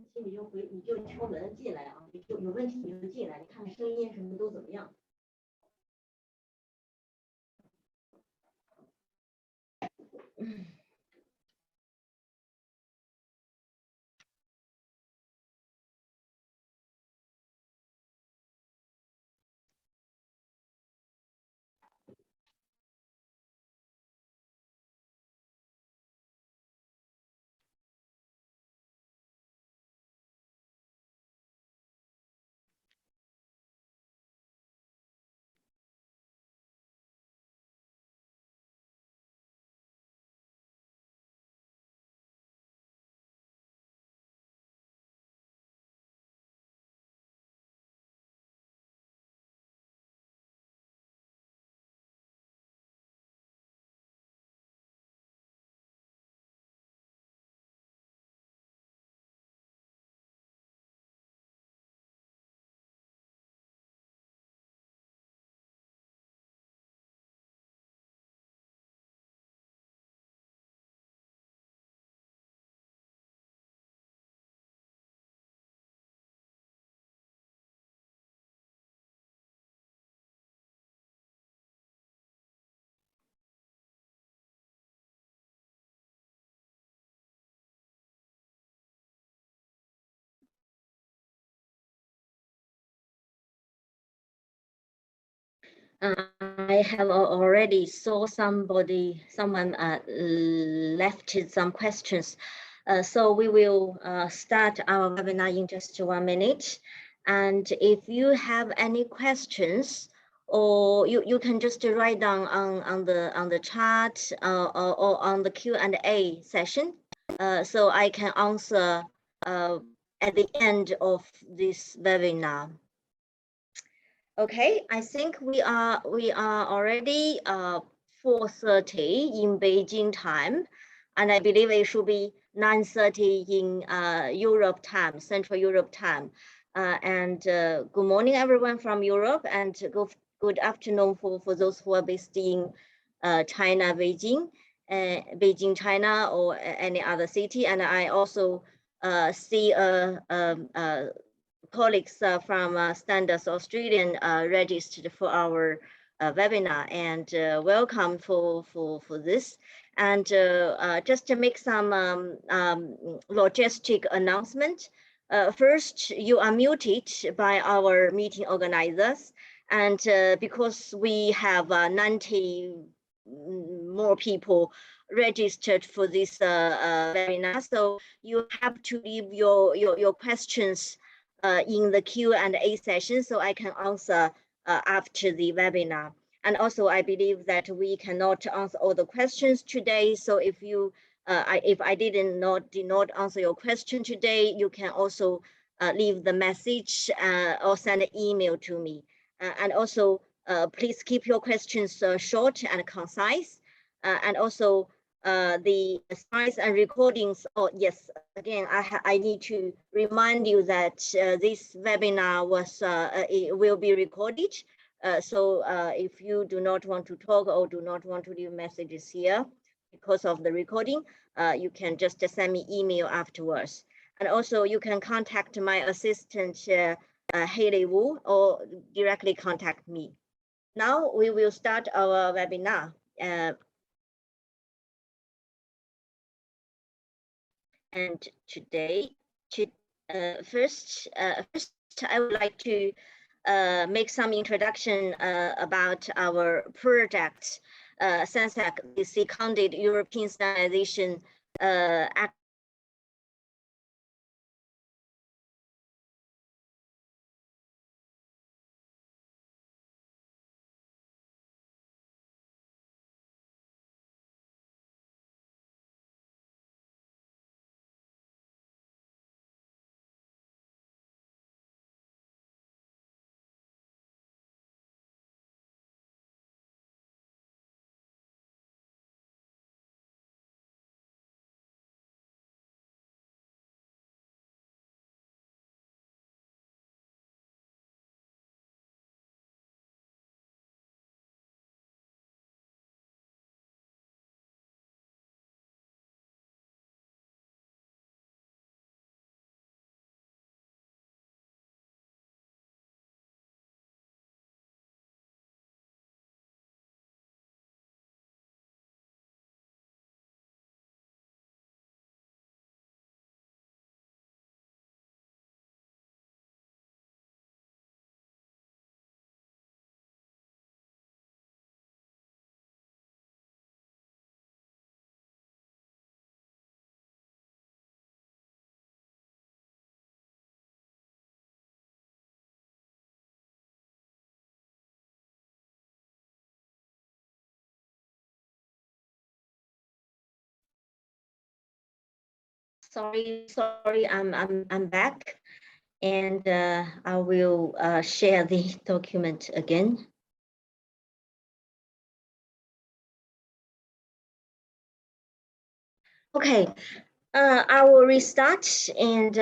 题你就敲门进来啊，有问题你就进来，你看看声音什么都怎么样。I have already saw someone left some questions. So we will start our webinar in just 1 minute. And if you have any questions, or you can just write down on the chat or on the Q&A session, so I can answer at the end of this webinar. Okay, I think we are already 4:30 in Beijing time, and I believe it should be 9:30 in Europe time, Central Europe time. Good morning, everyone from Europe, and good afternoon for those who are based in China, Beijing, China, or any other city. And I also see colleagues from Standards Australian registered for our webinar, and welcome for this. And just to make some logistic announcement. First, you are muted by our meeting organizers, and because we have 90 more people registered for this webinar, so you have to leave your questions in the Q&A session, so I can answer after the webinar. And also, I believe that we cannot answer all the questions today. So if you, if I did not answer your question today, you can also leave the message or send an email to me. And also, please keep your questions short and concise. And also, the slides and recordings. Oh yes, again, I need to remind you that this webinar it will be recorded. So if you do not want to talk or do not want to leave messages here because of the recording, you can just send me email afterwards. And also you can contact my assistant, Haley Wu, or directly contact me. Now we will start our webinar. And today, first, I would like to make some introduction about our project, SESEC, the seconded European Standardization Act Sorry, I'm back, and I will share the document again. Okay, I will restart, and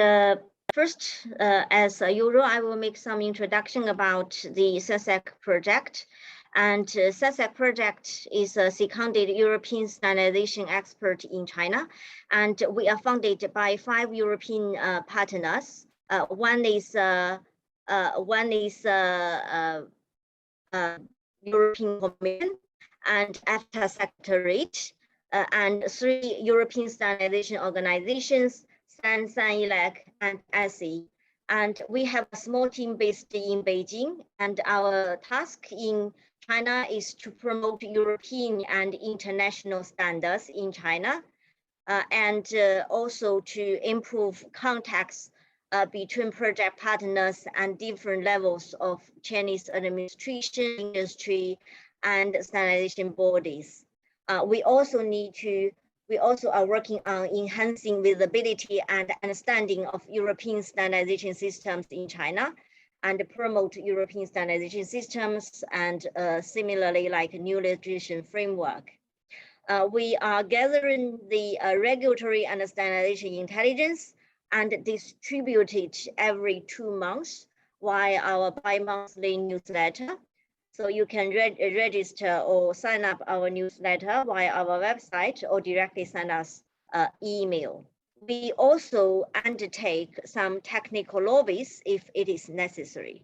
first, as usual, I will make some introduction about the SESEC project. And SESEC project is a seconded European standardization expert in China, and we are funded by 5 European partners. One is European Commission and EFTA Secretariat, and 3 European standardization organizations, SESEC and SE. And we have a small team based in Beijing, and our task in China is to promote European and international standards in China, and also to improve contacts between project partners and different levels of Chinese administration, industry, and standardization bodies. We also are working on enhancing visibility and understanding of European standardization systems in China, and promote European standardization systems, and similarly like new legislation framework. We are gathering the regulatory and standardization intelligence and distribute it every 2 months via our bi-monthly newsletter. So you can register or sign up our newsletter via our website, or directly send us email. We also undertake some technical lobbies if it is necessary.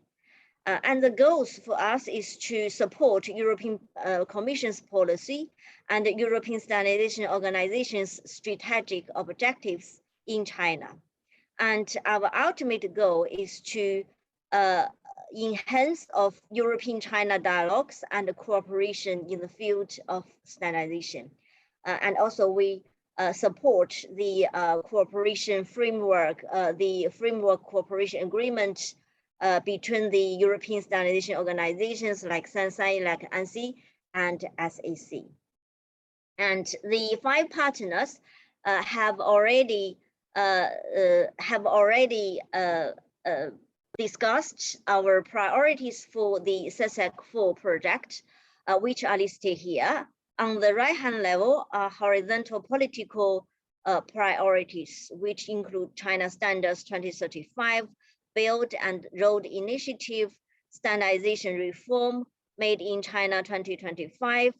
And the goals for us is to support European Commission's policy and the European Standardization Organization's strategic objectives in China. And our ultimate goal is to enhance of European-China dialogues and cooperation in the field of standardization. And also we support the cooperation framework, the framework cooperation agreement between the European standardization organizations like SESEC, like ANSI, and SEC. And the 5 partners have already discussed our priorities for the SESEC 4 project, which are listed here. On the right-hand level are horizontal political priorities, which include China Standards 2035, Build and Road Initiative, Standardization Reform, Made in China 2025,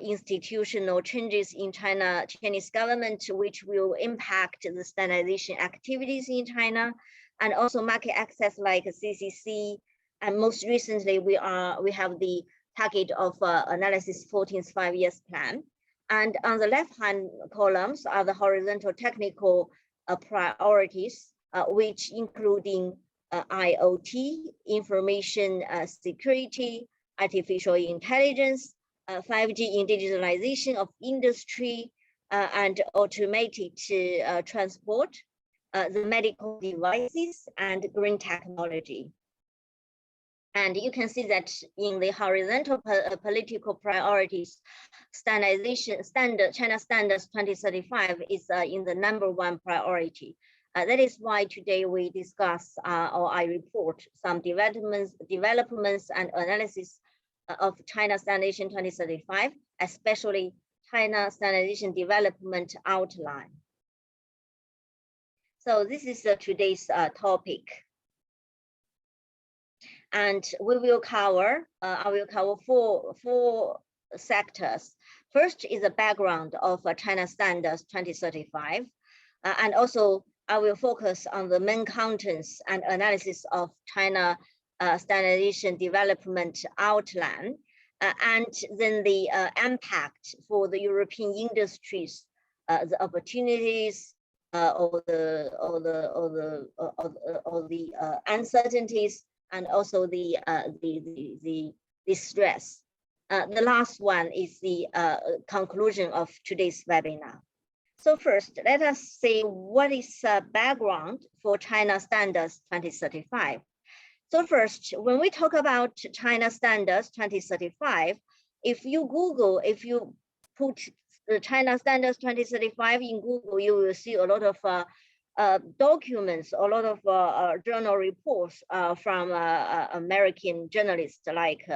institutional changes in Chinese government, which will impact the standardization activities in China, and also market access like CCC. And most recently, we have the target of analysis 14th 5-year plan. And on the left-hand columns are the horizontal technical priorities, which including IoT, information security, artificial intelligence, 5G in digitalization of industry, and automated transport, the medical devices, and green technology. And you can see that in the horizontal political priorities, China Standards 2035 is in the #1 priority. That is why today we discuss or I report some developments and analysis of China Standardization 2035, especially China Standardization Development Outline. So this is today's topic. And we will cover, I will cover four sectors. First is the background of China Standards 2035. And also I will focus on the main contents and analysis of China Standardization Development Outline, and then the impact for the European industries, the opportunities, or the uncertainties, and also the stress. The last one is the conclusion of today's webinar. So first, let us see what is background for China Standards 2035. So first, when we talk about China Standards 2035, if you Google, if you put the China Standards 2035 in Google, you will see a lot of documents, a lot of journal reports from American journalists, like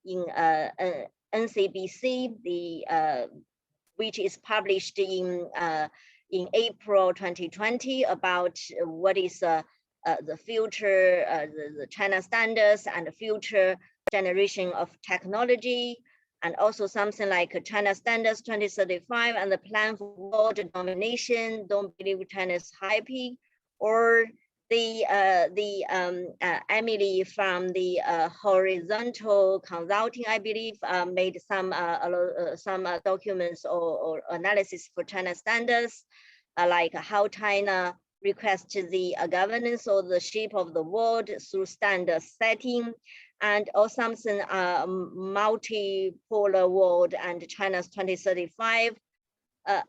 in NCBC, which is published in April 2020 about what is the future, the China standards and the future generation of technology, and also something like China Standards 2035 and the plan for world domination, don't believe China's hype, or the Emily from the Horizontal Consulting, I believe, made some documents or analysis for China standards, like how China requests the governance or the shape of the world through standard setting, and or something multipolar world and China's 2035. I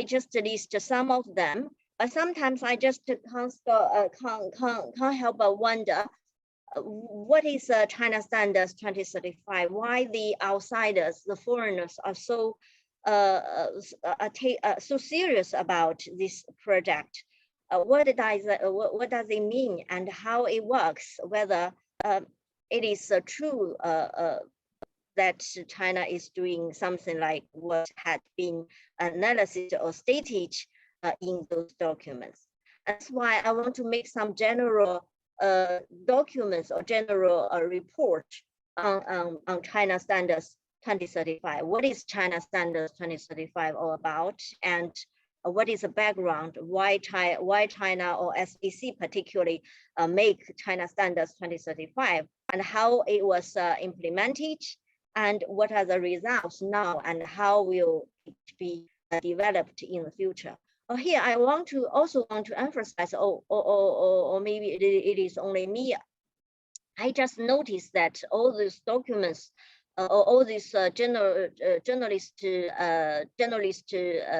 just list some of them, but sometimes I just can't help but wonder, what is China Standards 2035? Why the outsiders, the foreigners, are so so serious about this project? What does it mean, and how it works? Whether it is true that China is doing something like what had been analysis or stated in those documents. That's why I want to make some general documents or general report on China Standards 2035. What is China Standards 2035 all about? And what is the background? Why China or SESEC particularly make China Standards 2035, and how it was implemented, and what are the results now, and how will it be developed in the future? Here I also want to emphasize, or maybe it is only me, I just noticed that all these documents, all these journalist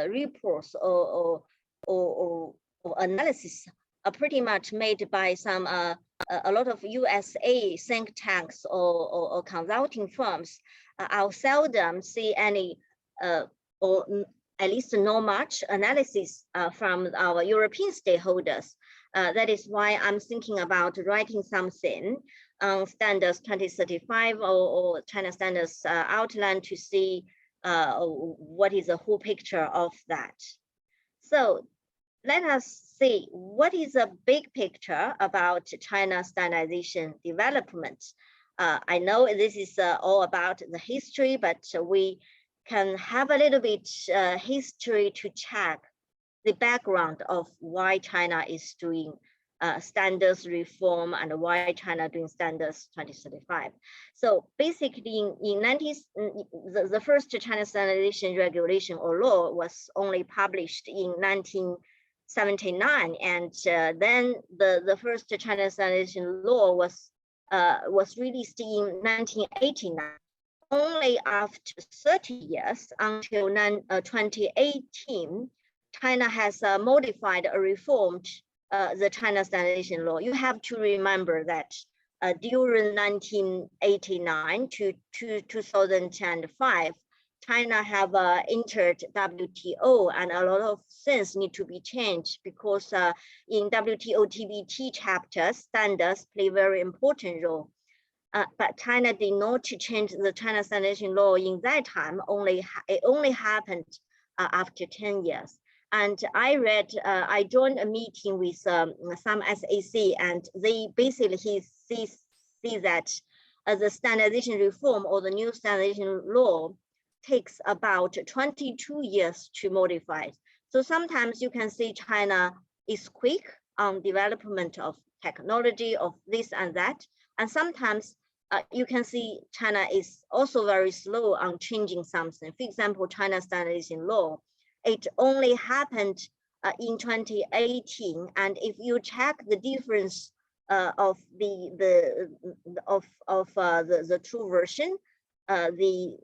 reports or analysis are pretty much made by some a lot of USA think tanks or consulting firms. I'll seldom see any or at least not much analysis from our European stakeholders. That is why I'm thinking about writing something on Standards 2035 or China Standards outline to see what is the whole picture of that. So let us see what is a big picture about China standardization development. I know this is all about the history, but we can have a little bit history to check the background of why China is doing standards reform and why China doing standards 2035. So basically the first China standardization regulation or law was only published in 1979, and then the first China standardization law was released in 1989. Only after 30 years, until 2018, China has modified or reformed the China standardization law. You have to remember that during 1989 to 2005, China have entered WTO, and a lot of things need to be changed because in WTO TBT chapters, standards play a very important role. But China did not change the China standardization law in that time. It only happened after 10 years. And I joined a meeting with some SESEC, and they basically see that the standardization reform or the new standardization law takes about 22 years to modify. So sometimes you can see China is quick on development of technology, of this and that. And sometimes you can see China is also very slow on changing something. For example, China standardization law, it only happened in 2018. And if you check the difference of the two version, the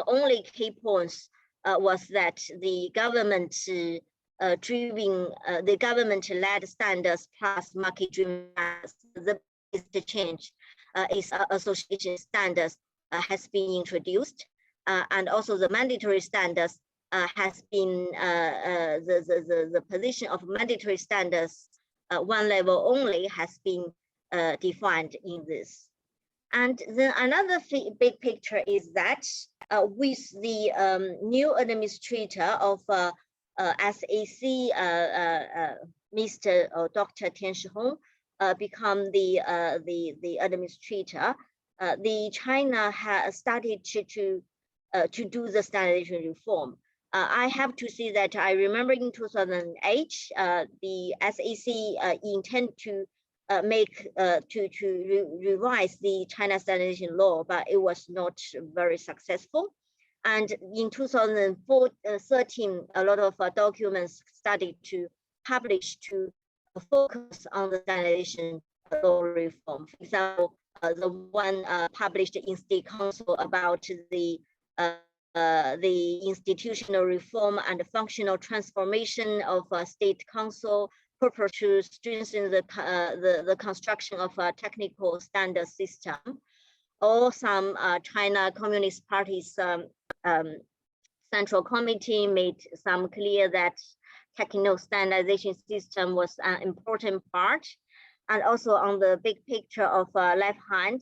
only key points was that the government the government-led standards plus market-driven the change is association standards has been introduced. and also the mandatory standards has been the position of mandatory standards one level only has been defined in this. And then another big picture is that with the new administrator of SEC, Mr. or Dr. Tian Shihong, become the administrator, the China has started to do the standardization reform. I have to say that I remember in 2008, the SEC intend to revise the China standardization law, but it was not very successful. And in 2013, a lot of documents started to publish to focus on the standardization law reform. For example, the one published in State Council about the institutional reform and functional transformation of State Council, purpose to strengthen the construction of a technical standard system. Or some China Communist Party's Central Committee made some clear that technical standardization system was an important part. And also on the big picture of left hand,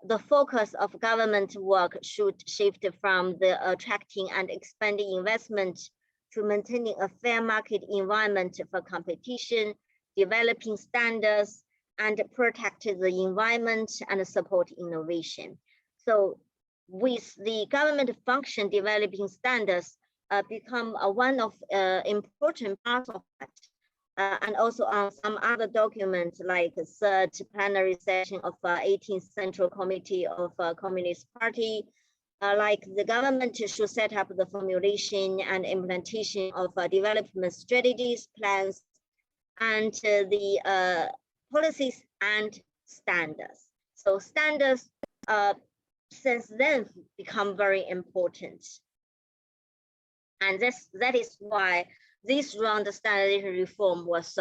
the focus of government work should shift from the attracting and expanding investment to maintaining a fair market environment for competition, developing standards, and protect the environment and support innovation. So with the government function developing standards become one of important parts of that. And also on some other documents like the third plenary session of 18th Central Committee of Communist Party, like the government should set up the formulation and implementation of development strategies, plans, and the policies and standards. So standards since then become very important. And that is why this round of standardization reform was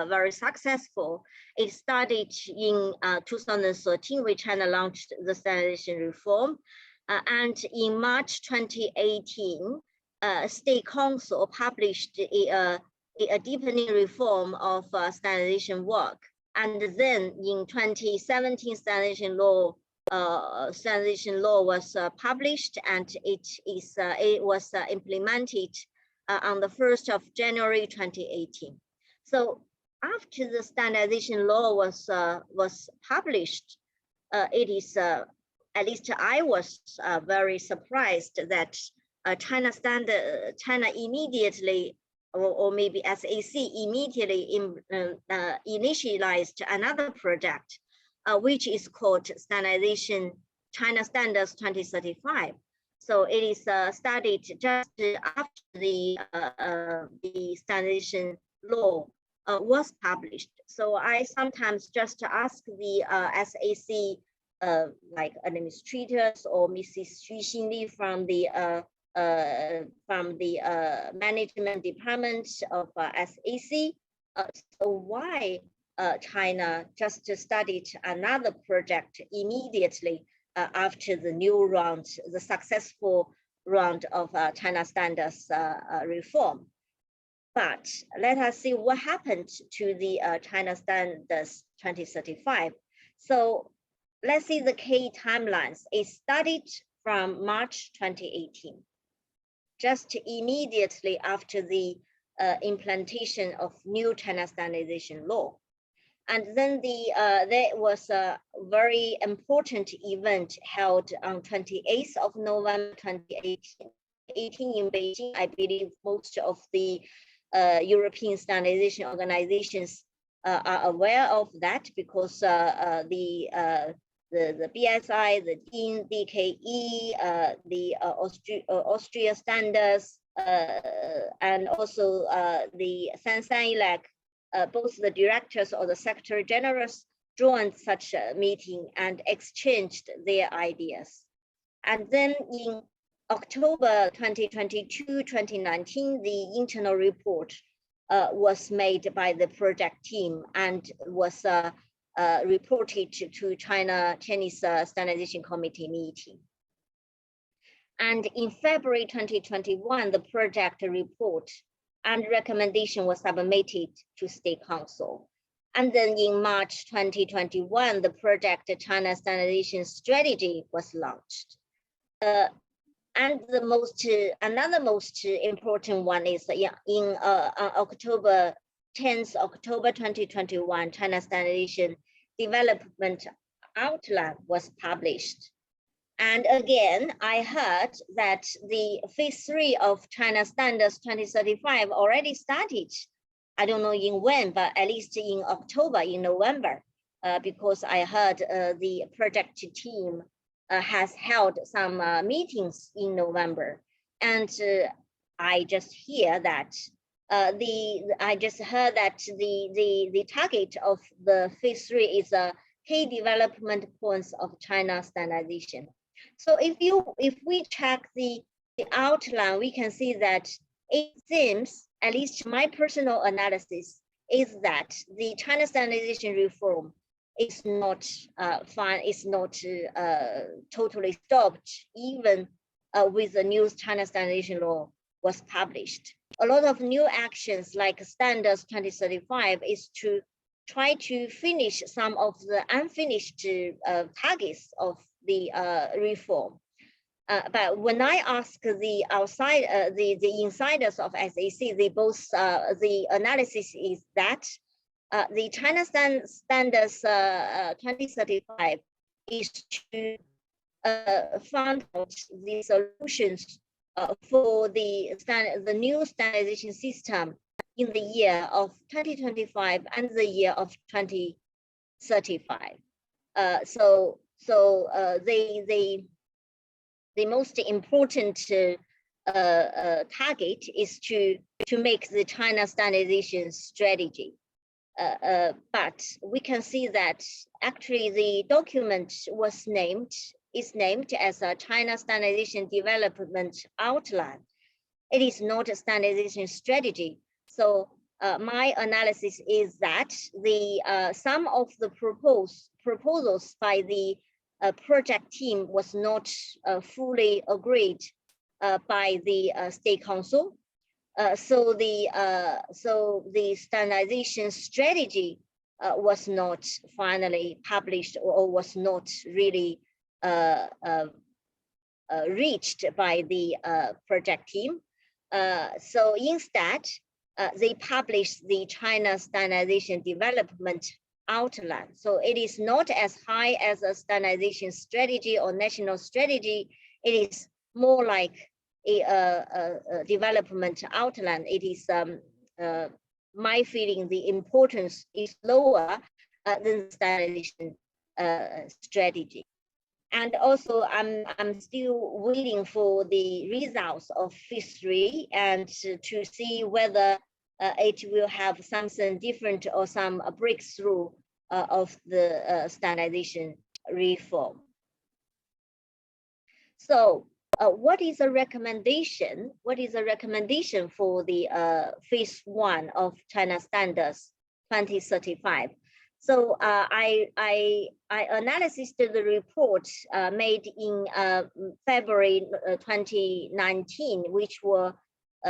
very successful. It started in 2013 when China launched the standardization reform. And in March 2018, State Council published a deepening reform of standardization work. And then in 2017, standardization law was published, and it was implemented on the 1st of January 2018. So after the standardization law was published, it is at least I was very surprised that China immediately, or maybe SEC immediately initialized another project, which is called Standardization China Standards 2035. So it is started just after the standardization law was published. So I sometimes just ask the SAC like administrators or Mrs. Xu Xinli from the management department of SAC. So why China just started another project immediately after the new round, the successful round of China standards reform. But let us see what happened to the China standards 2035. So let's see the key timelines. It started from March 2018, just immediately after the implementation of new China standardization law. And then there was a very important event held on 28th of November 2018 in Beijing. I believe most of the European standardization organizations are aware of that, because the BSI, the DIN, DKE, the Austria standards, and also the SESEC, both the directors or the secretary generals joined such a meeting and exchanged their ideas. And then in October 2022-2019, the internal report was made by the project team and was reported to Chinese Standardization Committee meeting. And in February 2021, the project report and recommendation was submitted to State Council. And then in March 2021, the project China Standardization Strategy was launched. And another most important one is on October 10th, October 2021, China Standardization Development Outline was published. And again, I heard that the phase 3 of China Standards 2035 already started. I don't know in when, but at least in October, in November, because I heard the project team has held some meetings in November. And I just hear that I just heard that the target of the phase 3 is key development points of China standardization. So if we check the outline, we can see that it seems, at least my personal analysis, is that the China standardization reform is not totally stopped, even with the new China standardization law was published. A lot of new actions like Standards 2035 is to try to finish some of the unfinished targets of the reform. But when I ask the insiders of SEC, the analysis is that the China Standards 2035 is to find out the solutions for the new standardization system in the year of 2025 and the year of 2035. The most important target is to make the China standardization strategy. But we can see that actually the document is named as a China Standardization Development Outline. It is not a standardization strategy. So my analysis is that some of the proposals by the project team was not fully agreed by the State Council. So the standardization strategy was not finally published or was not really reached by the project team. So instead, they published the China Standardization Development Outline. So it is not as high as a standardization strategy or national strategy. It is more like a development outline. It is my feeling the importance is lower than the standardization strategy. And also I'm still waiting for the results of phase 3 and to see whether it will have something different or some breakthrough of the standardization reform. So what is a recommendation? What is a recommendation for the phase 1 of China Standards 2035? So I analyzed the report made in February 2019, which were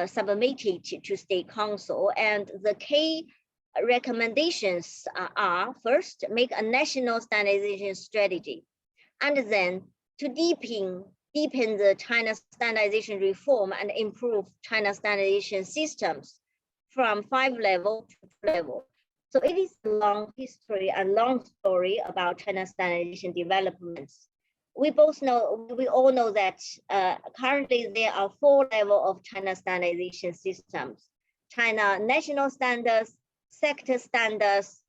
submitted to State Council, and the key recommendations are: first, make a national standardization strategy, and then to deepen the China standardization reform and improve China standardization systems from 5 level to 2 level. So it is a long history and long story about China standardization developments. We all know that currently there are 4 levels of China standardization systems: China national standards, sector standards,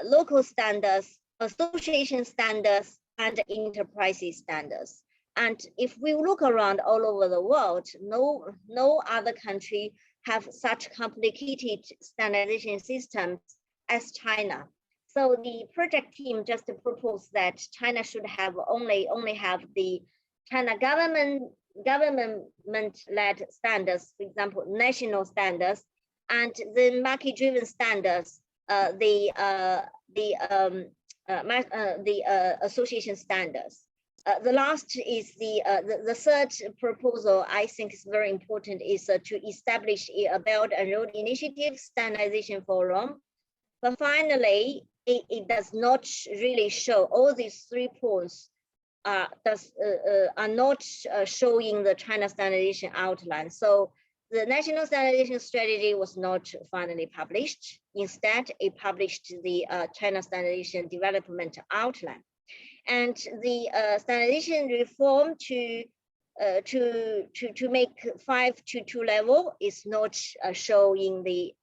local standards, association standards, and enterprise standards. And if we look around all over the world, no other country have such complicated standardization systems as China. So the project team just proposed that China should have only have the China government-led standards, for example, national standards, and the market-driven standards, the association standards. The last is the third proposal I think is very important is to establish a Belt and Road Initiative Standardization Forum. But finally, it does not really show all these 3 points are not showing the China standardization outline. So the national standardization strategy was not finally published. Instead, it published the China standardization development outline. And the standardization reform to make 5-2 level is not showing the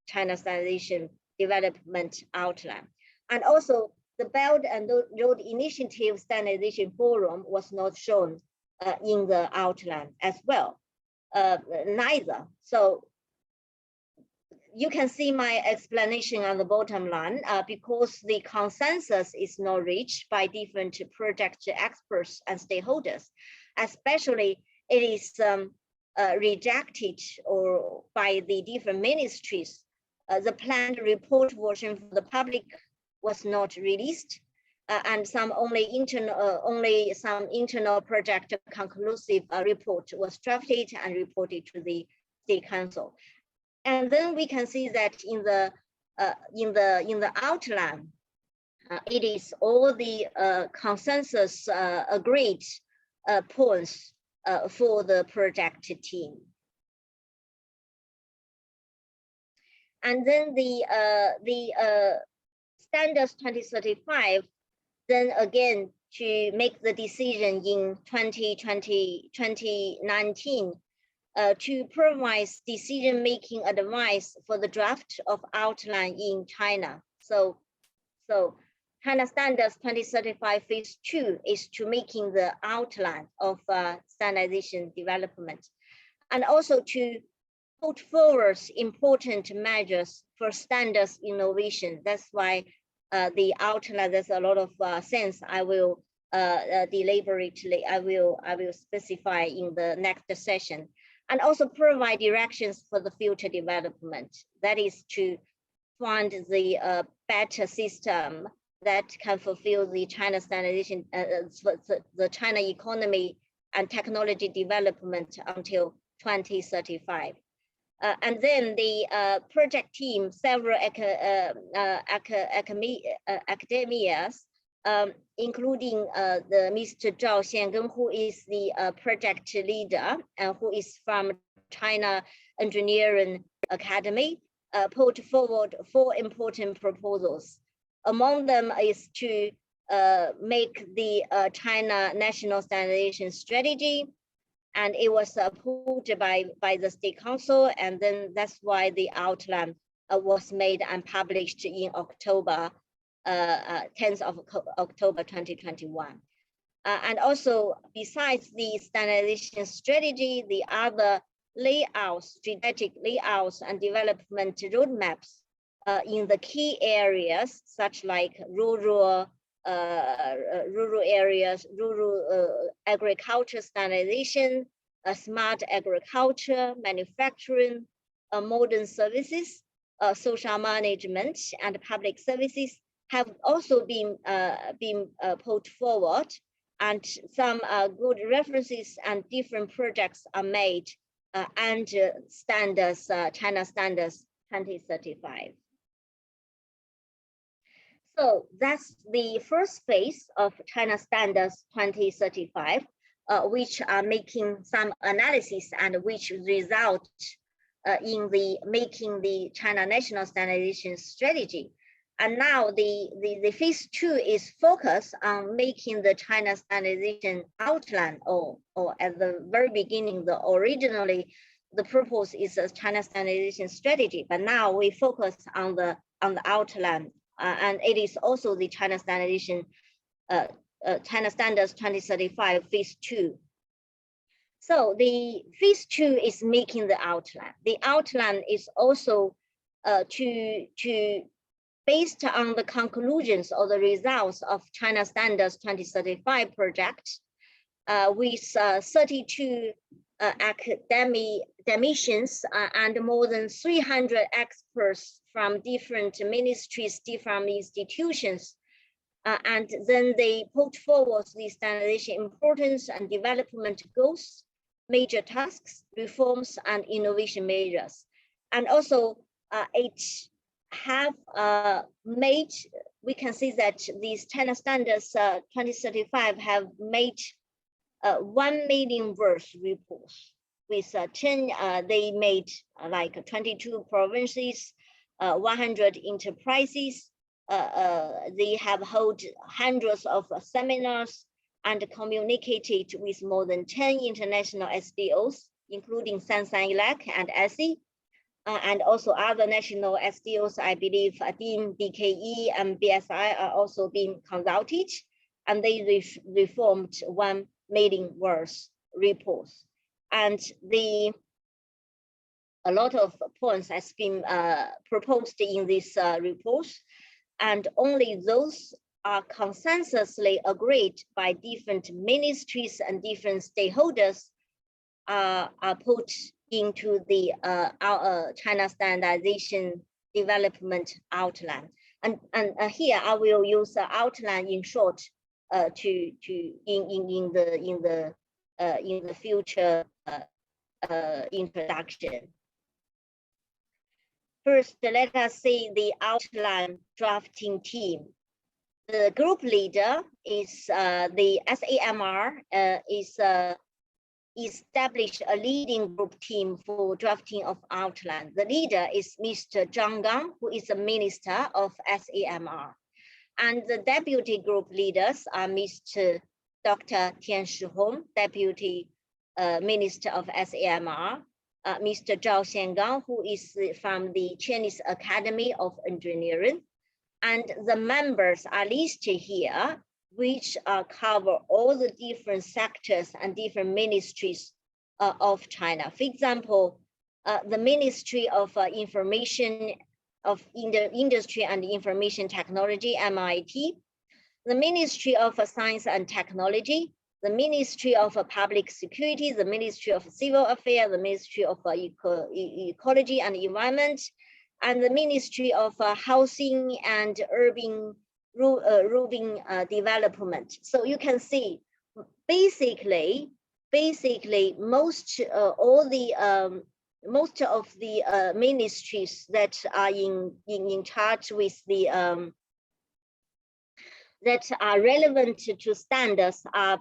China standardization development outline. And also the Belt and Road Initiative Standardization Forum was not shown in the outline as well, neither. So you can see my explanation on the bottom line, because the consensus is not reached by different project experts and stakeholders, especially it is rejected or by the different ministries. The planned report version for the public was not released, and some some internal project conclusive report was drafted and reported to the State Council. And then we can see that in the outline, it is all the consensus agreed points for the project team. And then the Standards 2035, then again to make the decision in 2019. To provide decision-making advice for the draft of outline in China. So China Standards 2035 Phase 2 is to making the outline of standardization development, and also to put forward important measures for standards innovation. That's why the outline, there's a lot of sense. I will deliberately, I will specify in the next session. And also provide directions for the future development. That is to find the better system that can fulfill the China standardization, the China economy and technology development until 2035. And then the project team, several academias, including the Mr. Zhao Xiangeng, who is the project leader and who is from China Engineering Academy, put forward 4 important proposals. Among them is to make the China National Standardization Strategy, and it was approved by the State Council, and then that's why the outline was made and published in October. 10th of October 2021. And also, besides the standardization strategy, the other layouts, strategic layouts and development roadmaps in the key areas, such like rural areas, rural agriculture standardization, smart agriculture, manufacturing, modern services, social management, and public services, have also been put forward, and some good references and different projects are made under standards, China Standards 2035. So that's the first phase of China Standards 2035, which are making some analysis and which result in the making the China National Standardization Strategy. And now the phase 2 is focused on making the China standardization outline, or at the very beginning, originally the purpose is a China standardization strategy, but now we focus on the outline, and it is also the China standardization, China Standards 2035 phase 2. So the phase 2 is making the outline. The outline is also based on the conclusions or the results of China Standards 2035 project, with 32 academicians and more than 300 experts from different ministries, different institutions, And then they put forward the standardization importance and development goals, major tasks, reforms, and innovation measures. And also it have made, we can see that these China Standards 2035 have made 1 million words reports with 10, they made like 22 provinces, 100 enterprises. They have held hundreds of seminars and communicated with more than 10 international SDOs, including Samsung Elec and SE, and also other national SDOs. I believe DIN, DKE, and BSI are also being consulted, and they reformed 1 million words reports. And a lot of points has been proposed in this report, and only those are consensusly agreed by different ministries and different stakeholders are put into the China Standardization Development Outline. And here I will use the outline in short in the future introduction. First, let us see the outline drafting team. The group leader is the SAMR established a leading group team for drafting of outline. The leader is Mr. Zhang Gang, who is the minister of SAMR. And the deputy group leaders are Mr. Dr. Tian Shihong, deputy minister of SAMR, Mr. Zhao Xiangang, who is from the Chinese Academy of Engineering. And the members are listed here, which cover all the different sectors and different ministries of China. For example, the Ministry of Industry and Information Technology, MIT, the Ministry of Science and Technology, the Ministry of Public Security, the Ministry of Civil Affairs, the Ministry of Ecology and Environment, and the Ministry of Housing and Urban Development. So you can see, basically, most of the ministries that are in charge with the that are relevant to standards are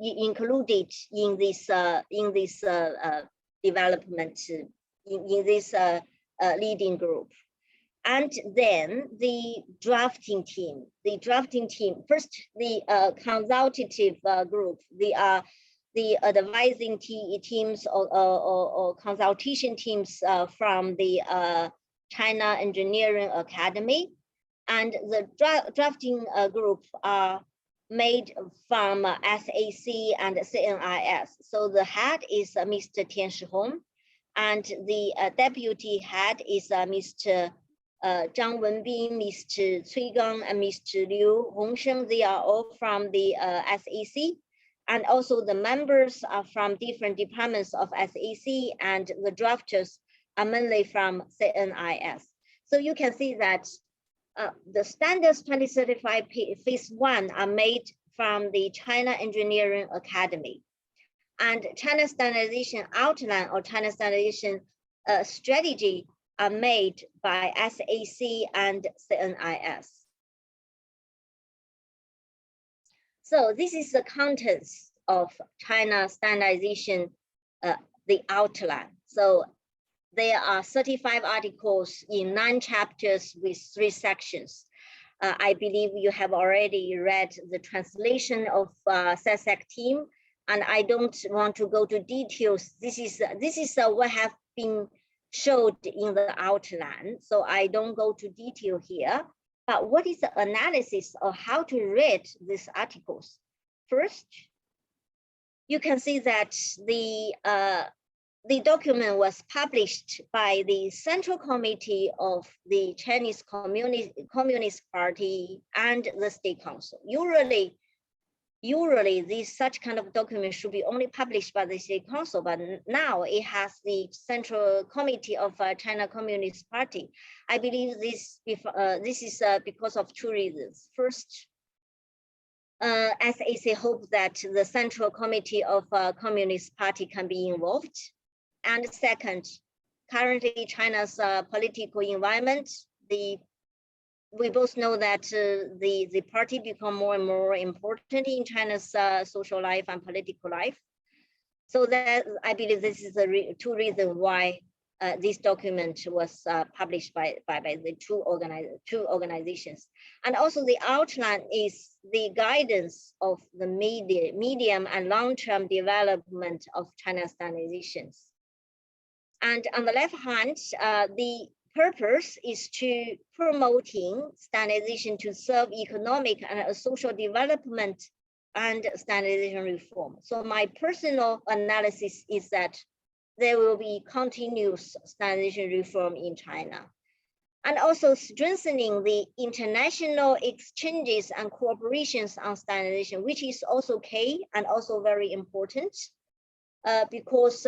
included in this development in this leading group. And then the drafting team. First, the consultative group. They are the advising teams or consultation teams from the China Engineering Academy. And the drafting group are made from SAC and CNIS. So the head is Mr. Tian Shihong, and the deputy head is Mr. Zhang Wenbin, Mr. Cui Gang, and Mr. Liu Hongsheng. They are all from the SAC. And also the members are from different departments of SAC, and the drafters are mainly from CNIS. So you can see that the Standards 2035 Phase 1 are made from the China Engineering Academy. And China Standardization Outline or China Standardization Strategy are made by SAC and CNIS. So this is the contents of China Standardization, the outline. So there are 35 articles in 9 chapters with 3 sections. I believe you have already read the translation of SESEC team, and I don't want to go to details. This is what have been showed in the outline, so I don't go to detail here. But what is the analysis of how to read these articles? First, you can see that the document was published by the Central Committee of the Chinese Communist Party and the State Council. Usually such kind of document should be only published by the State Council, but now it has the Central Committee of China Communist Party. I believe this is because of 2 reasons. First, SESEC hope that the Central Committee of Communist Party can be involved. And second, currently China's political environment, we both know that the party become more and more important in China's social life and political life. So that I believe this is the two reasons why this document was published by the two organizations. And also the outline is the guidance of the medium and long-term development of China's standardizations. And on the left hand, the purpose is to promoting standardization to serve economic and social development and standardization reform. So my personal analysis is that there will be continuous standardization reform in China, and also strengthening the international exchanges and cooperations on standardization, which is also key and also very important, because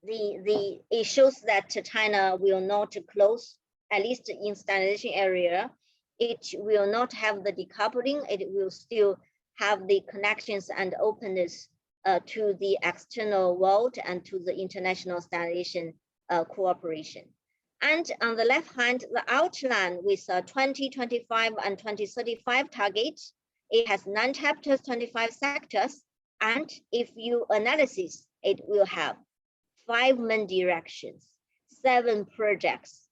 it shows that China will not close, at least in standardization area. It will not have the decoupling. It will still have the connections and openness to the external world and to the international standardization cooperation. And on the left hand, the outline with 2025 and 2035 targets, it has 9 chapters, 25 sectors, and if you analysis, it will have 5 main directions, 7 projects,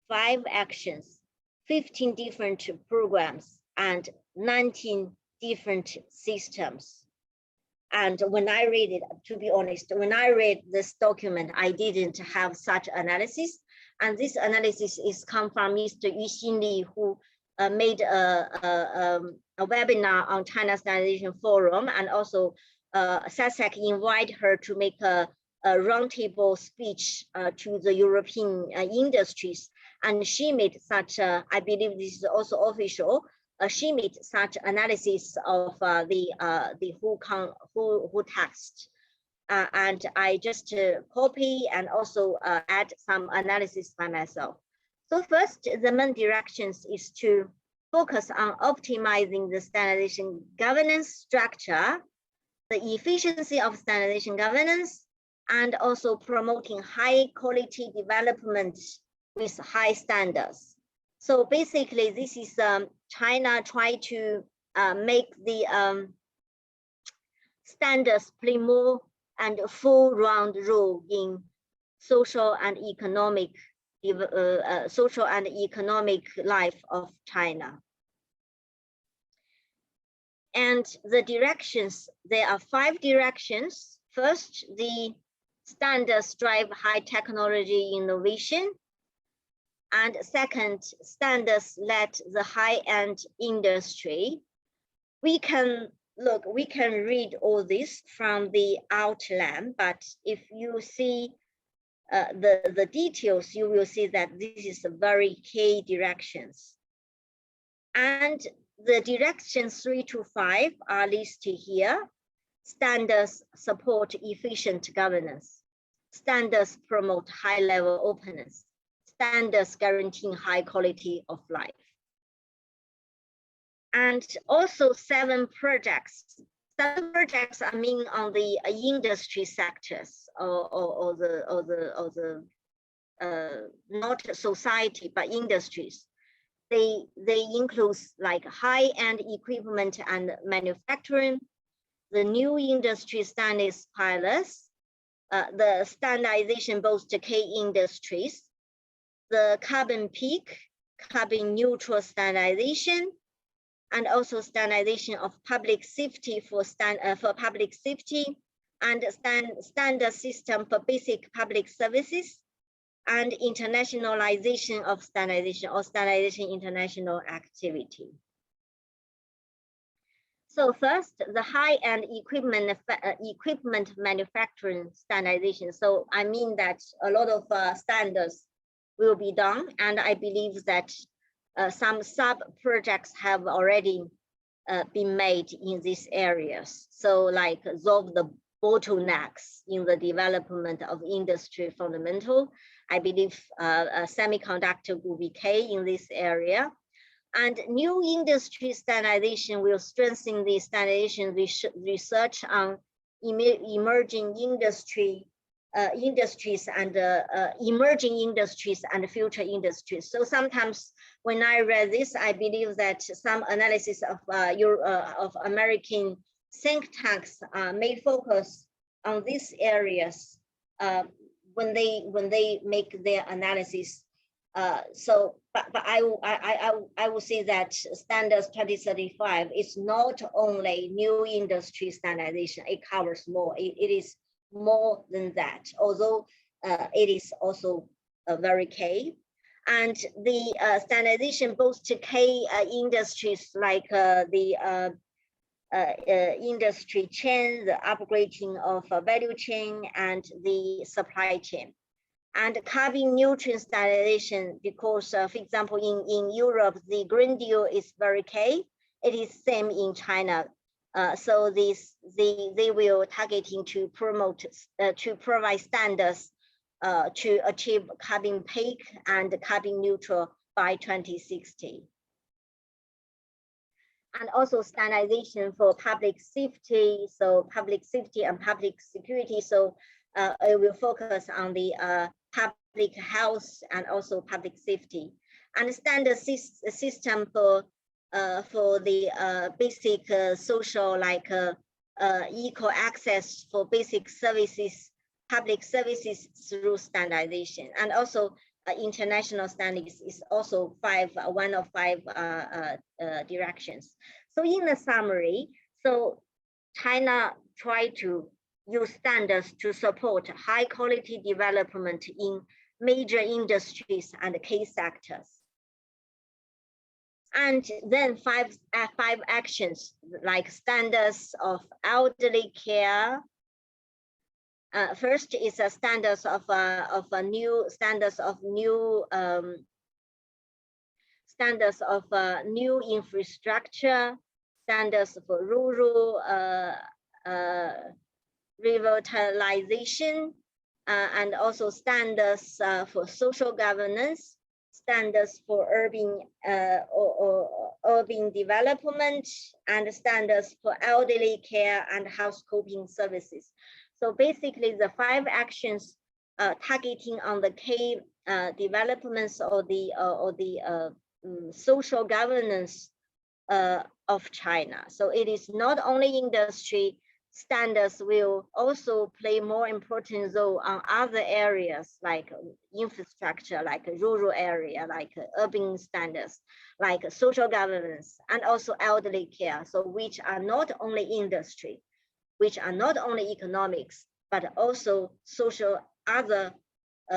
5 actions, 15 different programs, and 19 different systems. And when I read it, to be honest, when I read this document, I didn't have such analysis. And this analysis is come from Mr. Yu Xinli, who made a webinar on China Standardization Forum, and also SESEC invited her to make a roundtable speech to the European industries. And she made such, I believe this is also official, she made such analysis of the whole text. And I just copy and also add some analysis by myself. So first, the main directions is to focus on optimizing the standardization governance structure, the efficiency of standardization governance, and also promoting high quality development with high standards. So basically, this is China try to make the standards play more and full round role in social and economic life of China. And the directions, there are 5 directions. First, the standards drive high technology innovation. And second, standards led the high-end industry. We can read all this from the outline, but if you see the details, you will see that this is a very key directions. And the directions 3 to 5 are listed here. Standards support efficient governance. Standards promote high-level openness. Standards guaranteeing high quality of life. And also 7 projects. 7 projects are mean on the industry sectors or the not society but industries. They include like high-end equipment and manufacturing, the new industry standards pilots, the standardization both the key industries, the carbon peak, carbon neutral standardization, and also standardization of public safety for public safety, and standard system for basic public services, and internationalization of standardization or standardization international activity. So first, the high-end equipment manufacturing standardization. So I mean that a lot of standards will be done, and I believe that some sub-projects have already been made in these areas. So like solve the bottlenecks in the development of industry fundamental. I believe semiconductor will be key in this area. And new industry standardization will strengthen the standardization research on emerging industries and emerging industries and future industries. So sometimes when I read this, I believe that some analysis of American think tanks may focus on these areas when they make their analysis. But I will say that Standards 2035 is not only new industry standardization, it covers more. It is more than that, although it is also very key. And the standardization both to key industries like the industry chain, the upgrading of value chain, and the supply chain. And carbon neutral standardization, because for example, in Europe, the Green Deal is very key. It is same in China. So they will targeting to promote, to provide standards to achieve carbon peak and carbon neutral by 2060. And also standardization for public safety, so public safety and public security. So it will focus on the public health and also public safety. And standard system for the basic social, like equal access for basic services, public services through standardization. And also international standards is also one of five directions. So in the summary, so China tried to use standards to support high quality development in major industries and key sectors. And then five actions like standards of elderly care. First is a standards of new infrastructure, standards for rural revitalization, and also standards for social governance, standards for urban development, and standards for elderly care and housekeeping services. So basically, the five actions targeting on the key developments or the social governance of China. So it is not only industry. Standards will also play more important role on other areas like infrastructure, like rural area, like urban standards, like social governance, and also elderly care. So which are not only industry, which are not only economics, but also other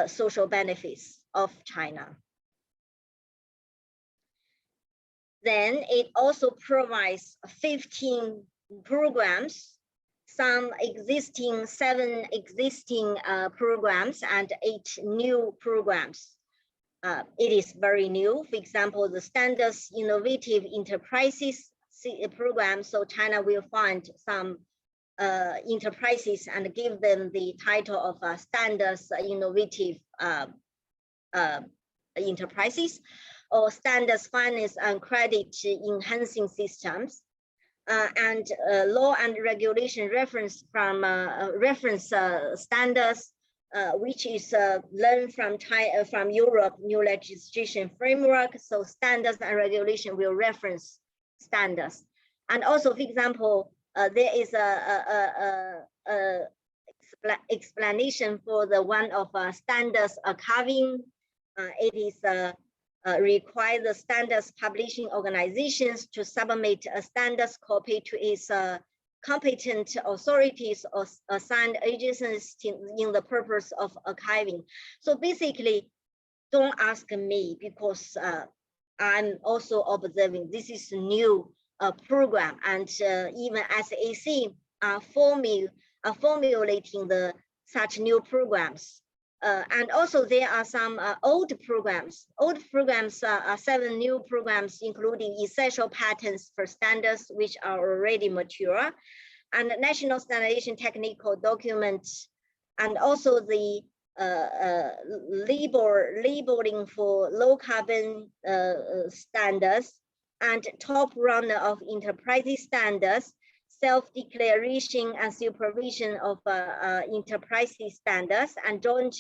social benefits of China. Then it also provides 15 programs, seven existing programs and 8 new programs. It is very new. For example, the Standards Innovative Enterprises program. So China will find some enterprises and give them the title of Standards Innovative Enterprises, or Standards Finance and Credit Enhancing Systems. And law and regulation reference from standards, which is learned from Europe new legislation framework. So standards and regulation will reference standards. And also, for example, there is a explanation for the one of standards archiving. It is require the standards publishing organizations to submit a standards copy to its competent authorities or assigned agencies in the purpose of archiving. So basically, don't ask me, because I'm also observing this is a new program, and even SESEC are formulating such new programs. And also there are some old programs. Old programs are 7 new programs, including essential patents for standards, which are already mature, and national standardization technical documents, and also the labeling for low carbon standards, and top runner of enterprise standards, self-declaration and supervision of enterprise standards, and joint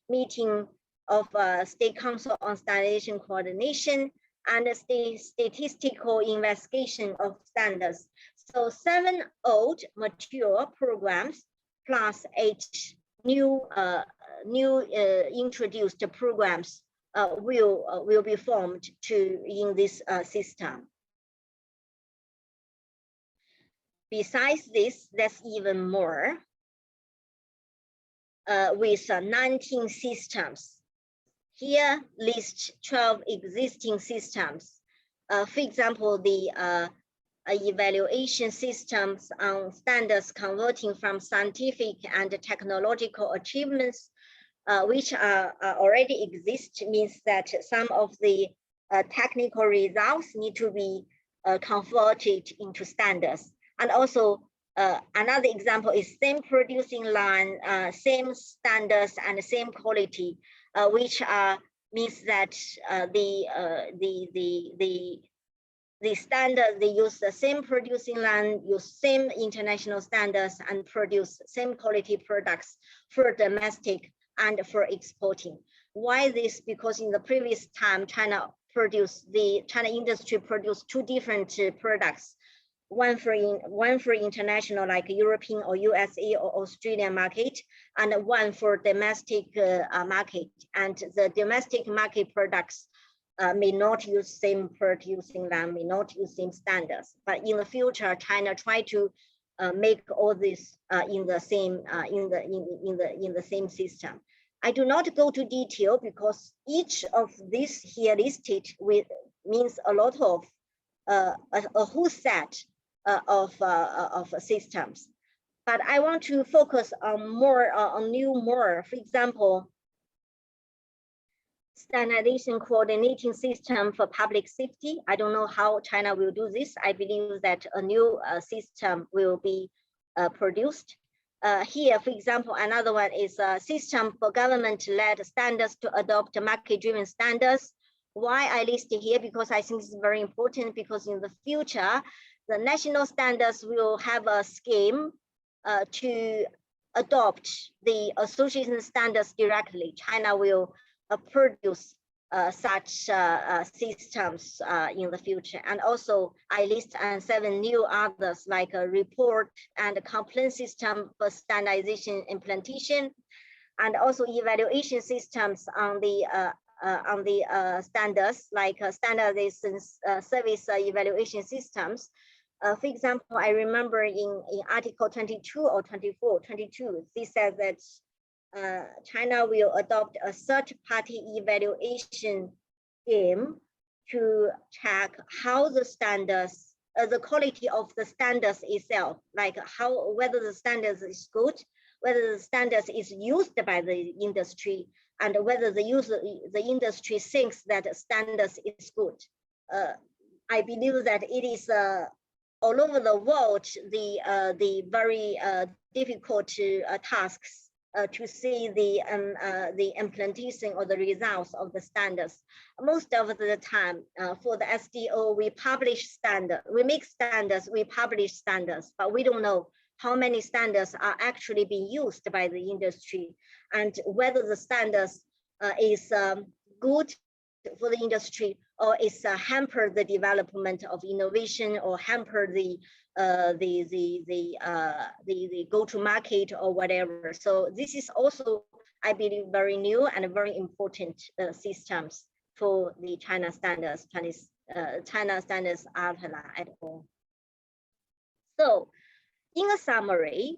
meeting of State Council on Standardization Coordination, and statistical investigation of standards. So 7 old mature programs plus 8 new introduced programs will be formed in this system. Besides this, there's even more with 19 systems. Here list 12 existing systems. For example, the evaluation systems on standards converting from scientific and technological achievements, which already exist, means that some of the technical results need to be converted into standards. And also another example is same producing line, same standards and same quality, which means that the standard, they use the same producing line, use same international standards, and produce same quality products for domestic and for exporting. Why this? Because in the previous time, China industry produced 2 different products. One for international, like European or USA or Australian market, and one for domestic market. And the domestic market products may not use same producing line, may not use same standards. But in the future, China try to make all this in the same system. I do not go to detail because each of these here listed means a lot of a whole set of systems. But I want to focus on more for example, standardization coordinating system for public safety. I don't know how China will do this. I believe that a new system will be produced. Here, for example, another one is a system for government-led standards to adopt market-driven standards. Why I list it here? Because I think it's very important, because in the future, the national standards will have a scheme to adopt the association standards directly. China will produce such systems in the future. And also I list 7 new others, like a report and a complaint system for standardization implementation, and also evaluation systems on the standards, like standardization service evaluation systems. For example, I remember in Article 22 or 22, this says that China will adopt a third-party evaluation scheme to check how the standards, the quality of the standards itself, like whether the standards is good, whether the standards is used by the industry, and whether the industry thinks that standards is good. I believe that it is all over the world the very difficult tasks to see the implementation or the results of the standards. Most of the time, for the SDO, we publish standards, we make standards, we publish standards, but we don't know how many standards are actually being used by the industry, and whether the standards is good for the industry, or is hamper the development of innovation, or hamper the go-to-market or whatever. So this is also, I believe, very new and very important systems for the China standards, China standards outline at all. So in a summary,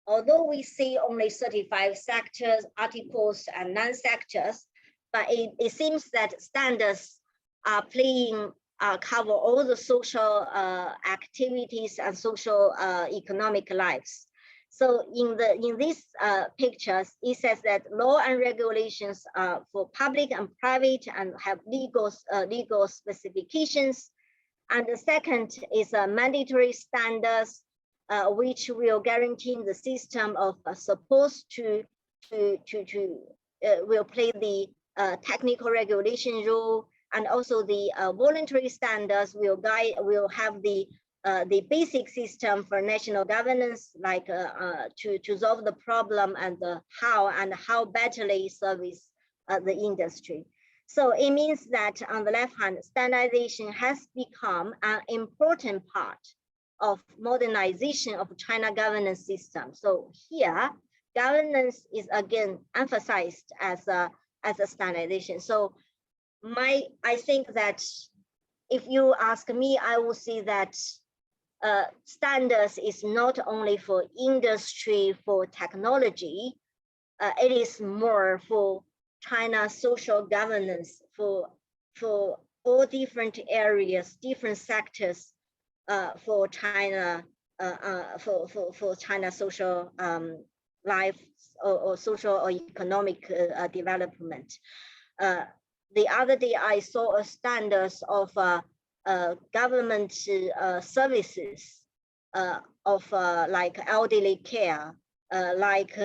although we see only 35 sectors, articles, and non-sectors, but it seems that standards are playing cover all the social activities and social economic lives. So in these pictures, it says that law and regulations are for public and private and have legal specifications. And the second is mandatory standards, which will guarantee the system of supposed to will play the technical regulation role, And also the voluntary standards will have the basic system for national governance, like to solve the problem and how betterly service the industry. So it means that on the left hand, standardization has become an important part of modernization of China governance system. So here, governance is again emphasized as a standardization. So I think that if you ask me, I will say that standards is not only for industry, for technology, it is more for China's social governance, for all different areas, different sectors, for China, for China's social life or social or economic development. The other day, I saw a standards of government services of like elderly care, like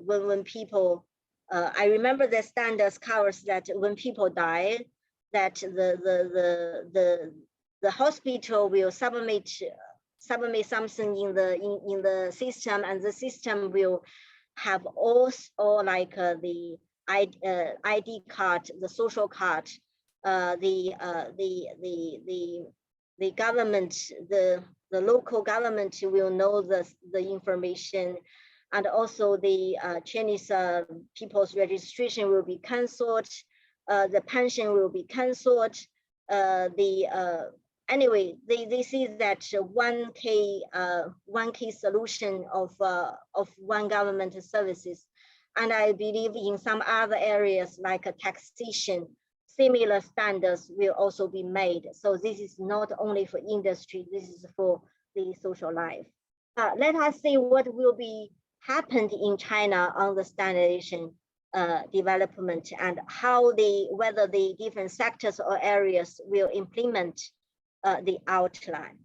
when people, I remember the standards covers that when people die, that the hospital will submit something in the system, and the system will have all like the ID card, the social card, the government, the local government will know the information, and also the Chinese people's registration will be cancelled, the pension will be cancelled, anyway, they see that one key solution of one government services. And I believe in some other areas like taxation, similar standards will also be made. So this is not only for industry, this is for the social life. Let us see what will be happened in China on the standardization development, and how whether the different sectors or areas will implement the outline.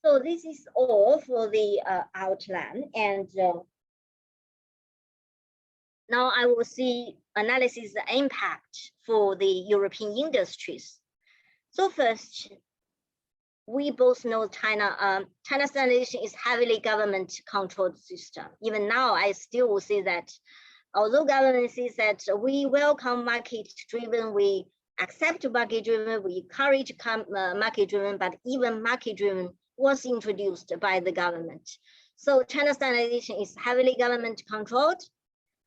So this is all for the outline, and now I will see analysis the impact for the European industries. So first, we both know China standardization is heavily government controlled system. Even now, I still will say that although government says that we welcome market driven, we accept market driven, we encourage market driven, but even market driven was introduced by the government. So China standardization is heavily government controlled.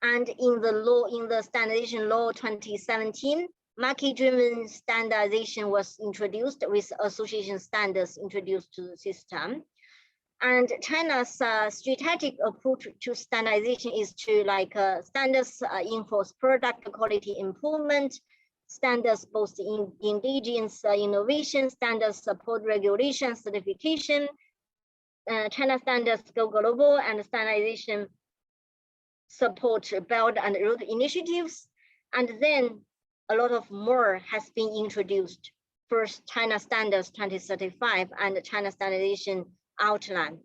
And in the standardization law 2017, market-driven standardization was introduced with association standards introduced to the system. And China's strategic approach to standardization is to standards enforce product quality improvement, standards boost indigenous innovation, standards support regulation, certification, China standards go global, and standardization support Belt and Road initiatives. And then a lot of more has been introduced. First, China Standards 2035 and China Standardization Outline.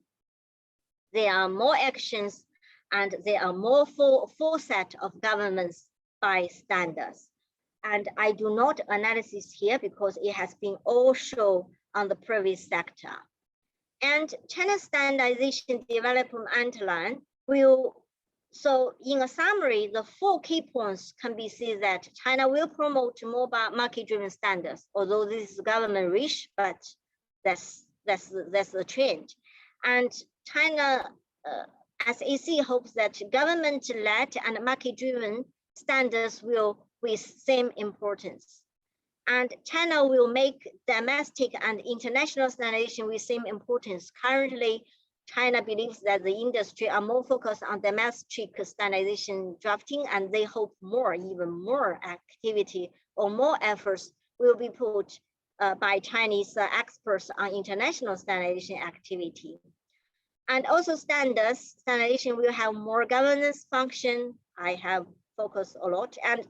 There are more actions, and there are more full set of governments by standards. And I do not analysis here because it has been all shown on the previous sector. And China Standardization Development Outline will, so in a summary, the 4 key points can be seen that China will promote more market-driven standards, although this is government wish, but that's the trend. And China, SEC hopes that government-led and market-driven standards will with same importance. And China will make domestic and international standardization with same importance. Currently, China believes that the industry are more focused on domestic standardization drafting, and they hope even more activity or more efforts will be put by Chinese experts on international standardization activity. And also standardization will have more governance function. I have focused a lot, and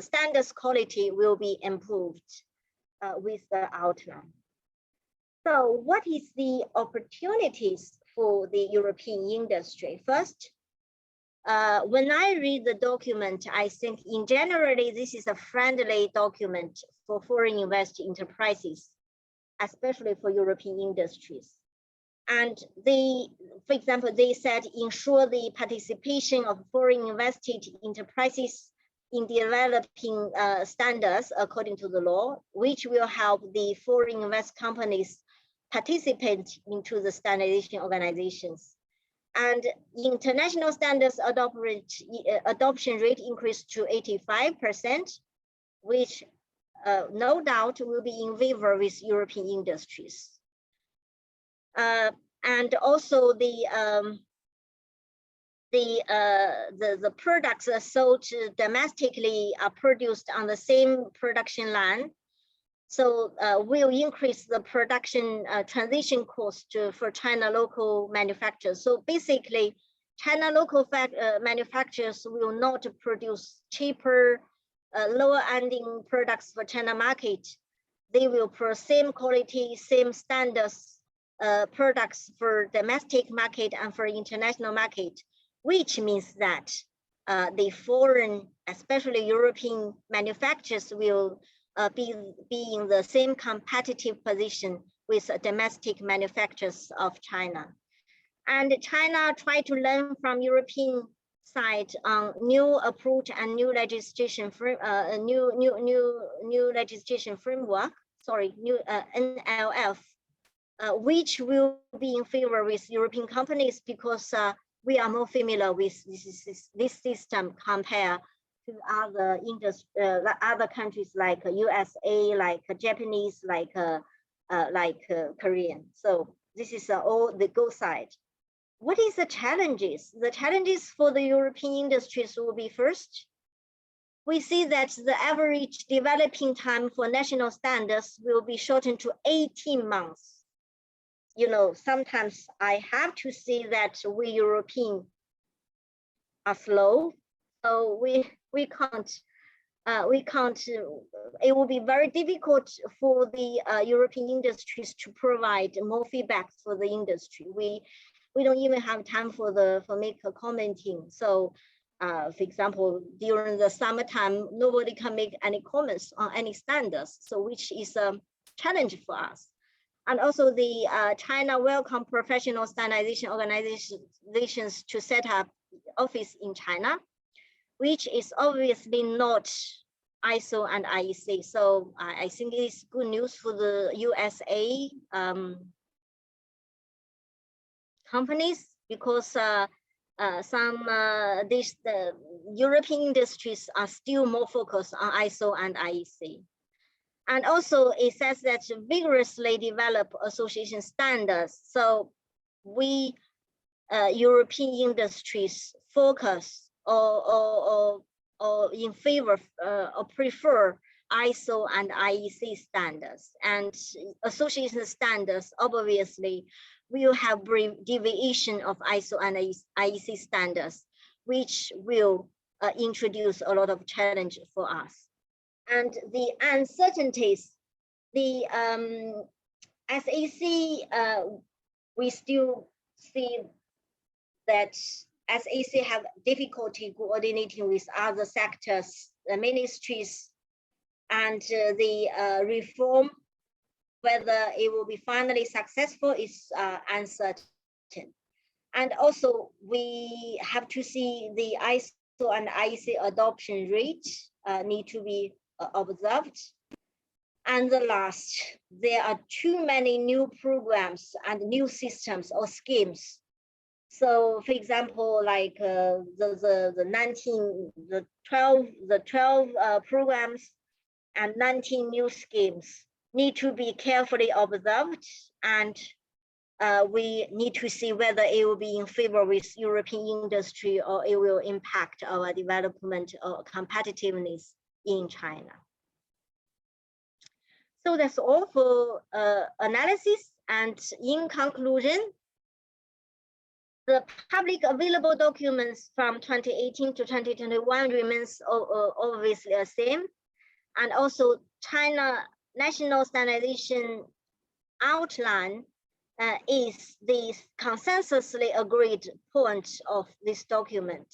standards quality will be improved with the outline. So what is the opportunities for the European industry? First, when I read the document, I think in generally, this is a friendly document for foreign investor enterprises, especially for European industries. And they, for example, they said ensure the participation of foreign invested enterprises in developing standards according to the law, which will help the foreign invest companies participate into the standardization organizations. And international standards adoption rate increased to 85%, which no doubt will be in favor with European industries. And also the products sold domestically are produced on the same production line, so will increase the production transition cost for China local manufacturers. So basically, China local manufacturers will not produce cheaper, lower ending products for China market. They will produce same quality, same standards products for domestic market and for international market, which means that the foreign, especially European manufacturers will be in the same competitive position with domestic manufacturers of China. And China tried to learn from European side on new approach and new legislation new legislation framework. Sorry, new NLF. Which will be in favor with European companies because we are more familiar with this system compared to other other countries like USA, like Japanese, like Korean. So this is all the good side. What is the challenges? The challenges for the European industries will be first, we see that the average developing time for national standards will be shortened to 18 months. You know, sometimes I have to say that we European are slow, so we can't. It will be very difficult for the European industries to provide more feedback for the industry. We don't even have time for make a commenting. So, for example, during the summertime, nobody can make any comments on any standards. So, which is a challenge for us. And also the China welcome professional standardization organizations to set up office in China, which is obviously not ISO and IEC. So I think it's good news for the USA companies because the European industries are still more focused on ISO and IEC. And also it says that vigorously develop association standards. So we European industries focus or in favor or prefer ISO and IEC standards. And association standards obviously will have deviation of ISO and IEC standards, which will introduce a lot of challenge for us. And the uncertainties, the SEC, we still see that SEC have difficulty coordinating with other sectors, the ministries, and the reform, whether it will be finally successful is uncertain. And also we have to see the ISO and IEC adoption rate need to be observed. And the last, there are too many new programs and new systems or schemes. So for example, like the 12 programs and 19 new schemes need to be carefully observed, and we need to see whether it will be in favor with European industry or it will impact our development or competitiveness in China. So that's all for analysis. And in conclusion, the public available documents from 2018 to 2021 remains obviously the same. And also China National Standardization Outline is the consensusly agreed point of this document.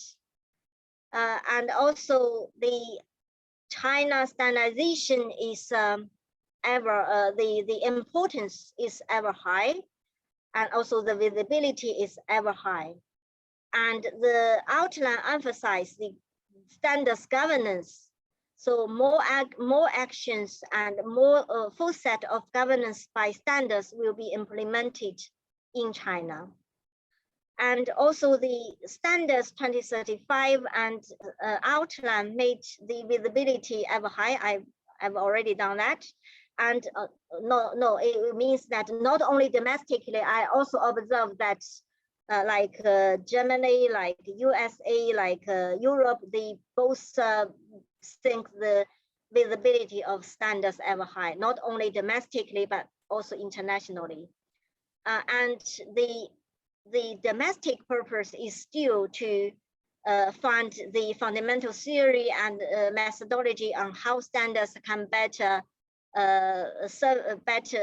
And also the China standardization is the importance is ever high, and also the visibility is ever high. And the outline emphasizes the standards governance. So more actions and more full set of governance by standards will be implemented in China. And also the standards 2035 and outline made the visibility ever high. I've already done that. And it means that not only domestically, I also observed that like Germany, like USA, like Europe, they both think the visibility of standards ever high, not only domestically, but also internationally. And the domestic purpose is still to fund the fundamental theory and methodology on how standards can better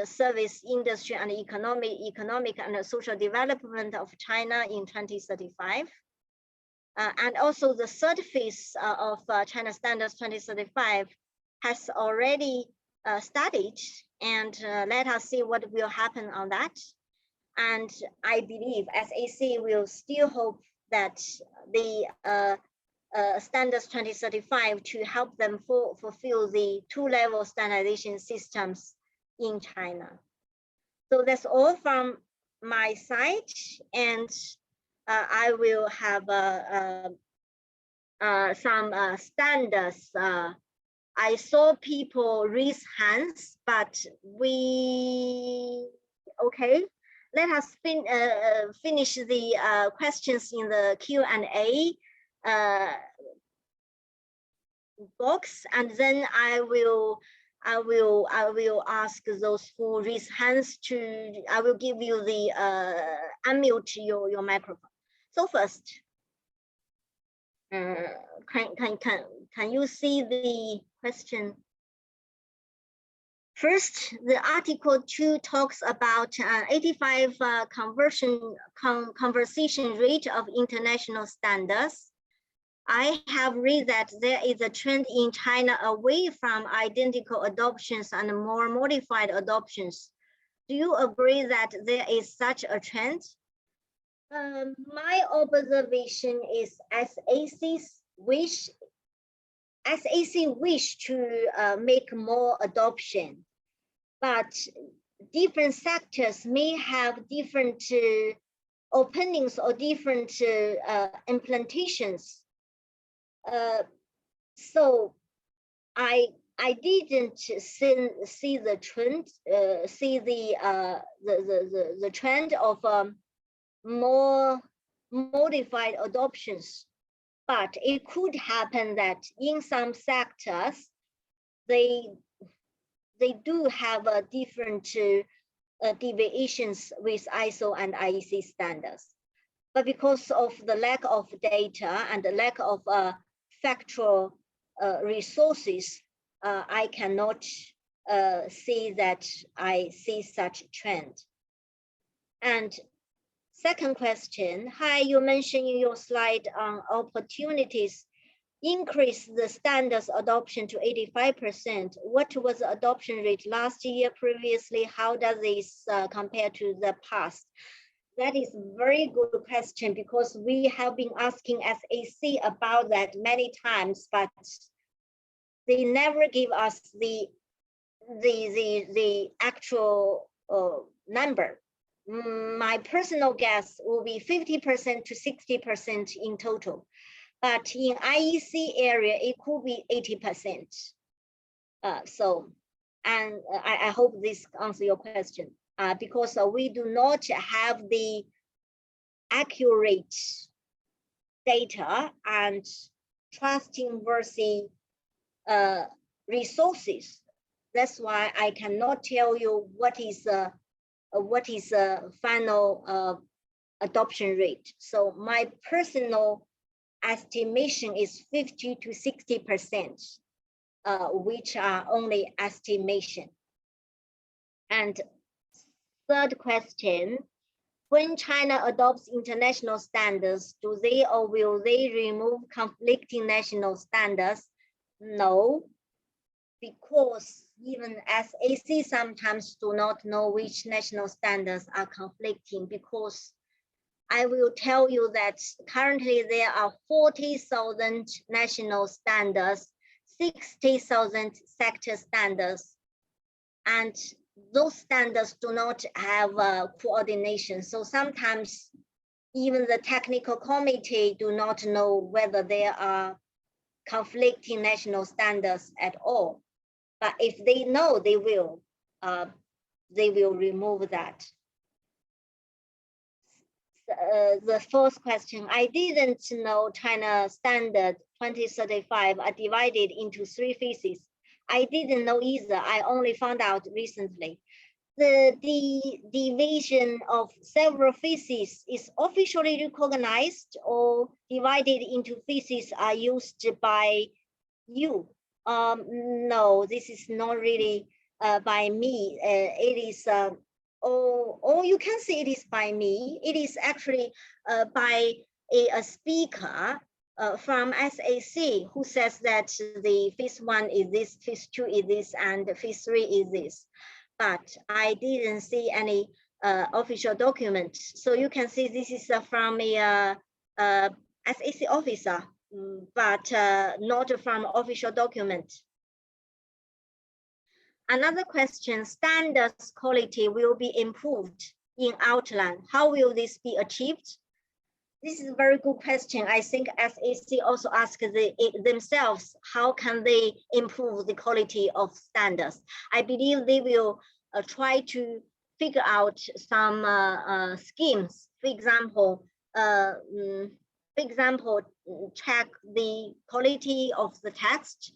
service industry and economic and social development of China in 2035. And also the third phase of China Standards 2035 has already started, and let us see what will happen on that. And I believe SEC will still hope that the Standards 2035 to help them fulfill the two-level standardization systems in China. So that's all from my side, and I will have some standards. I saw people raise hands, but okay. Let us finish the questions in the Q&A box, and then I will ask those who raise hands to. I will give you the unmute your microphone. So first, can you see the question? First, the Article 2 talks about 85 conversation rate of international standards. I have read that there is a trend in China away from identical adoptions and more modified adoptions. Do you agree that there is such a trend? My observation is SEC wish to make more adoption, but different sectors may have different opinions or different implementations. So I didn't see the trend, the trend of more modified adoptions, but it could happen that in some sectors they do have a different deviations with ISO and IEC standards. But because of the lack of data and the lack of factual resources, I cannot say that I see such trend. And second question, hi, you mentioned in your slide on opportunities increase the standards adoption to 85%. What was the adoption rate last year previously? How does this compare to the past? That is a very good question, because we have been asking SEC about that many times, but they never give us the actual number. My personal guess will be 50% to 60% in total. But in IEC area, it could be 80%. And I hope this answers your question, because we do not have the accurate data and trustworthy resources. That's why I cannot tell you what is the final adoption rate. So my personal estimation is 50 to 60%, which are only estimation. And third question, when China adopts international standards, do they or will they remove conflicting national standards? No, because even SAC sometimes do not know which national standards are conflicting, because I will tell you that currently there are 40,000 national standards, 60,000 sector standards, and those standards do not have coordination. So sometimes even the technical committee do not know whether there are conflicting national standards at all. But if they know, they will remove that. The fourth question, I didn't know China Standard 2035 are divided into 3 phases. I didn't know either. I only found out recently. The division of several phases is officially recognized, or divided into phases are used by you. No, this is not really by me. It is, or you can say it is by me. It is actually by a speaker from SAC who says that the phase 1 is this, phase 2 is this, and phase 3 is this. But I didn't see any official document. So you can see this is from a SAC officer, but not from official document. Another question, standards quality will be improved in outline. How will this be achieved? This is a very good question. I think SAC also asked themselves, how can they improve the quality of standards? I believe they will try to figure out some schemes. For example, check the quality of the text,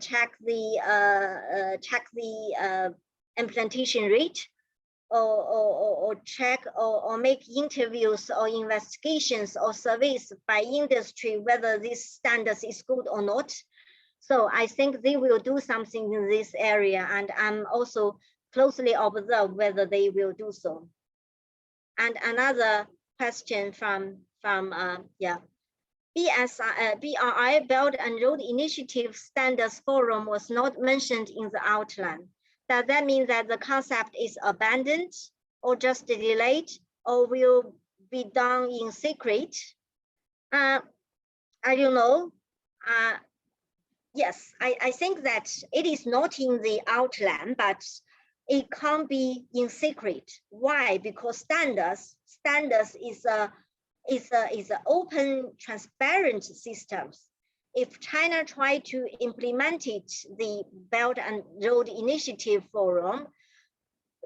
check the implementation rate, or check or make interviews or investigations or surveys by industry whether this standards is good or not. So I think they will do something in this area, and I'm also closely observe whether they will do so. And another question from BRI, Belt and Road Initiative Standards Forum was not mentioned in the outline. Does that mean that the concept is abandoned, or just delayed, or will be done in secret? I don't know. Yes, I think that it is not in the outline, but it can't be in secret. Why? Because standards is a open, transparent systems. If China try to implement it, the Belt and Road Initiative Forum,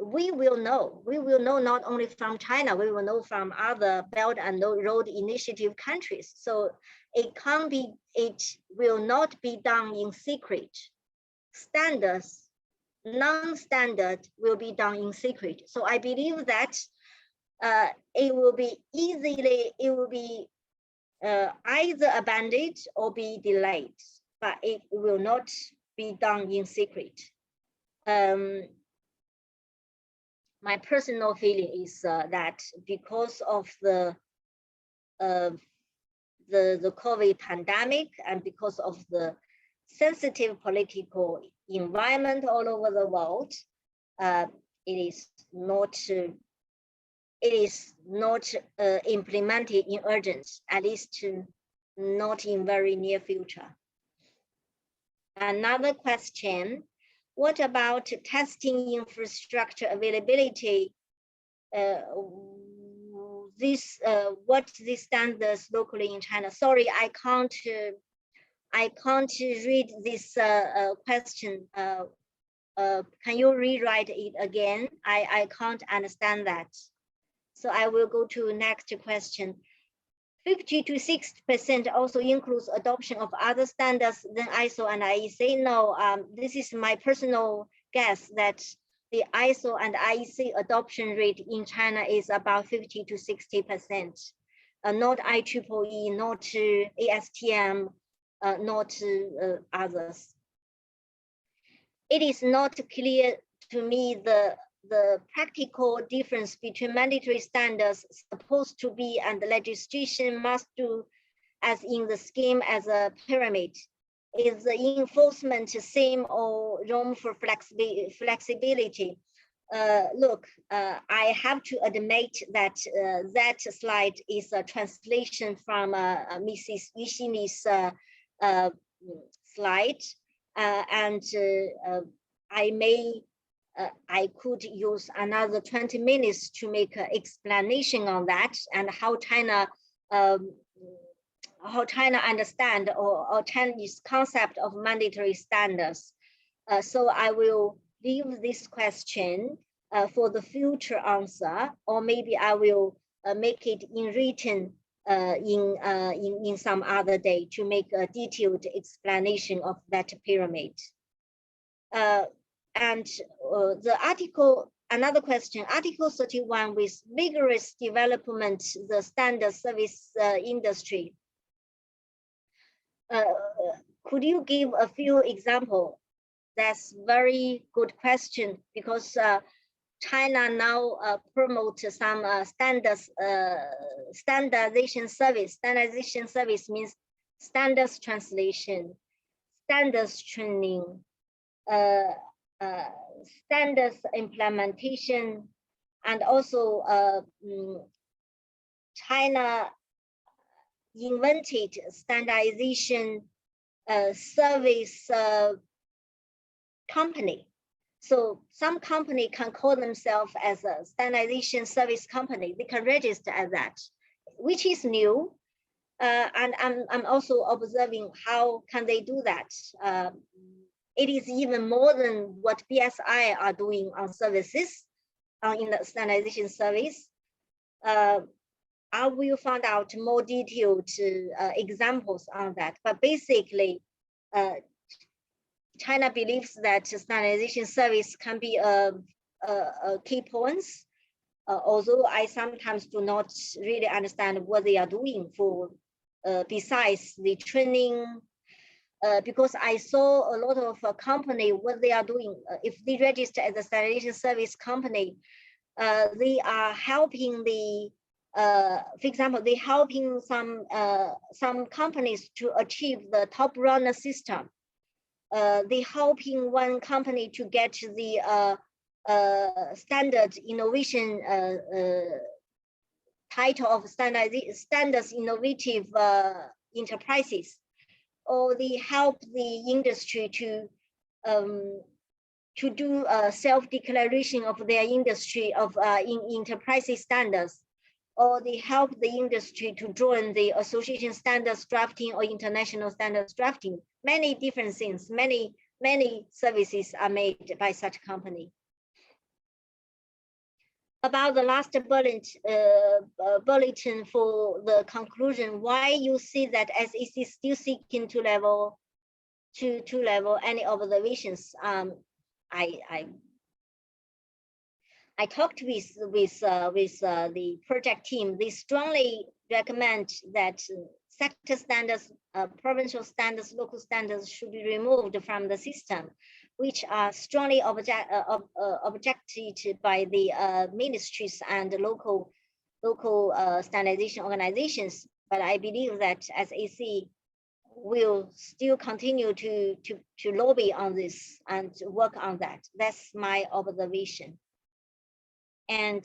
we will know. We will know not only from China, we will know from other Belt and Road Initiative countries. So it will not be done in secret. Standards, non-standard will be done in secret. So I believe that it will be either abandoned or be delayed, but it will not be done in secret. My personal feeling is that because of the COVID pandemic, and because of the sensitive political environment all over the world, it is not implemented in urgent, at least not in very near future. Another question, what about testing infrastructure availability? What the standards locally in China? Sorry, I can't read this question. Can you rewrite it again? I can't understand that. So I will go to next question. 50 to 60% also includes adoption of other standards than ISO and IEC. No, this is my personal guess that the ISO and IEC adoption rate in China is about 50 to 60%. Not IEEE, not ASTM, not others. It is not clear to me the the practical difference between mandatory standards supposed to be and the legislation must do as in the scheme as a pyramid? Is the enforcement same or room for flexibility? Look, I have to admit that that slide is a translation from Mrs. Ishimi's slide, and I could use another 20 minutes to make an explanation on that and how China understand or Chinese concept of mandatory standards. So I will leave this question for the future answer, or maybe I will make it in written in some other day to make a detailed explanation of that pyramid. And the article, another question, Article 31 with vigorous development, the standard service industry. Could you give a few examples? That's very good question, because China now promotes some standardization service. Standardization service means standards translation, standards training, standards implementation, and also China invented standardization service company. So some company can call themselves as a standardization service company. They can register as that, which is new. And I'm also observing how can they do that. It is even more than what BSI are doing on services, in the standardization service. I will find out more detailed examples on that. But basically, China believes that standardization service can be a key points, although I sometimes do not really understand what they are doing for besides the training, because I saw a lot of company, what they are doing, if they register as a standardization service company, they are helping the, for example, they helping some companies to achieve the top runner system. They helping one company to get the standard innovation title of standards innovative enterprises, or they help the industry to do a self-declaration of their industry of in enterprise standards, or they help the industry to join the association standards drafting or international standards drafting. Many different things, many services are made by such company. About the last bulletin for the conclusion, why you see that SEC still seeking to level any observations? I talked with the project team. They strongly recommend that sector standards, provincial standards, local standards should be removed from the system, which are strongly objected by the ministries and local standardization organizations. But I believe that SEC will still continue to lobby on this and work on that. That's my observation. And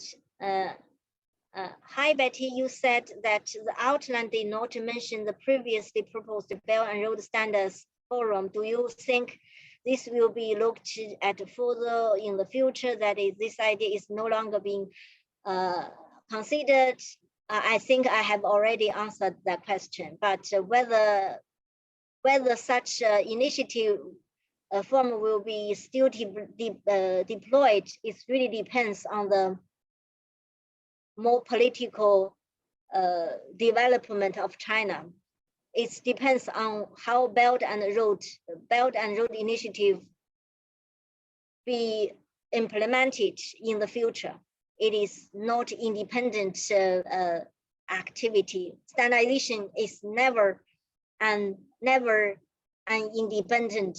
hi, Betty, you said that the outline did not mention the previously proposed Belt and Road Standards Forum. Do you think this will be looked at further in the future, that is, this idea is no longer being considered? I think I have already answered that question, but whether such initiative form will be still deployed, it really depends on the more political development of China. It depends on how Belt and Road Initiative be implemented in the future. It is not independent activity. Standardization is never an independent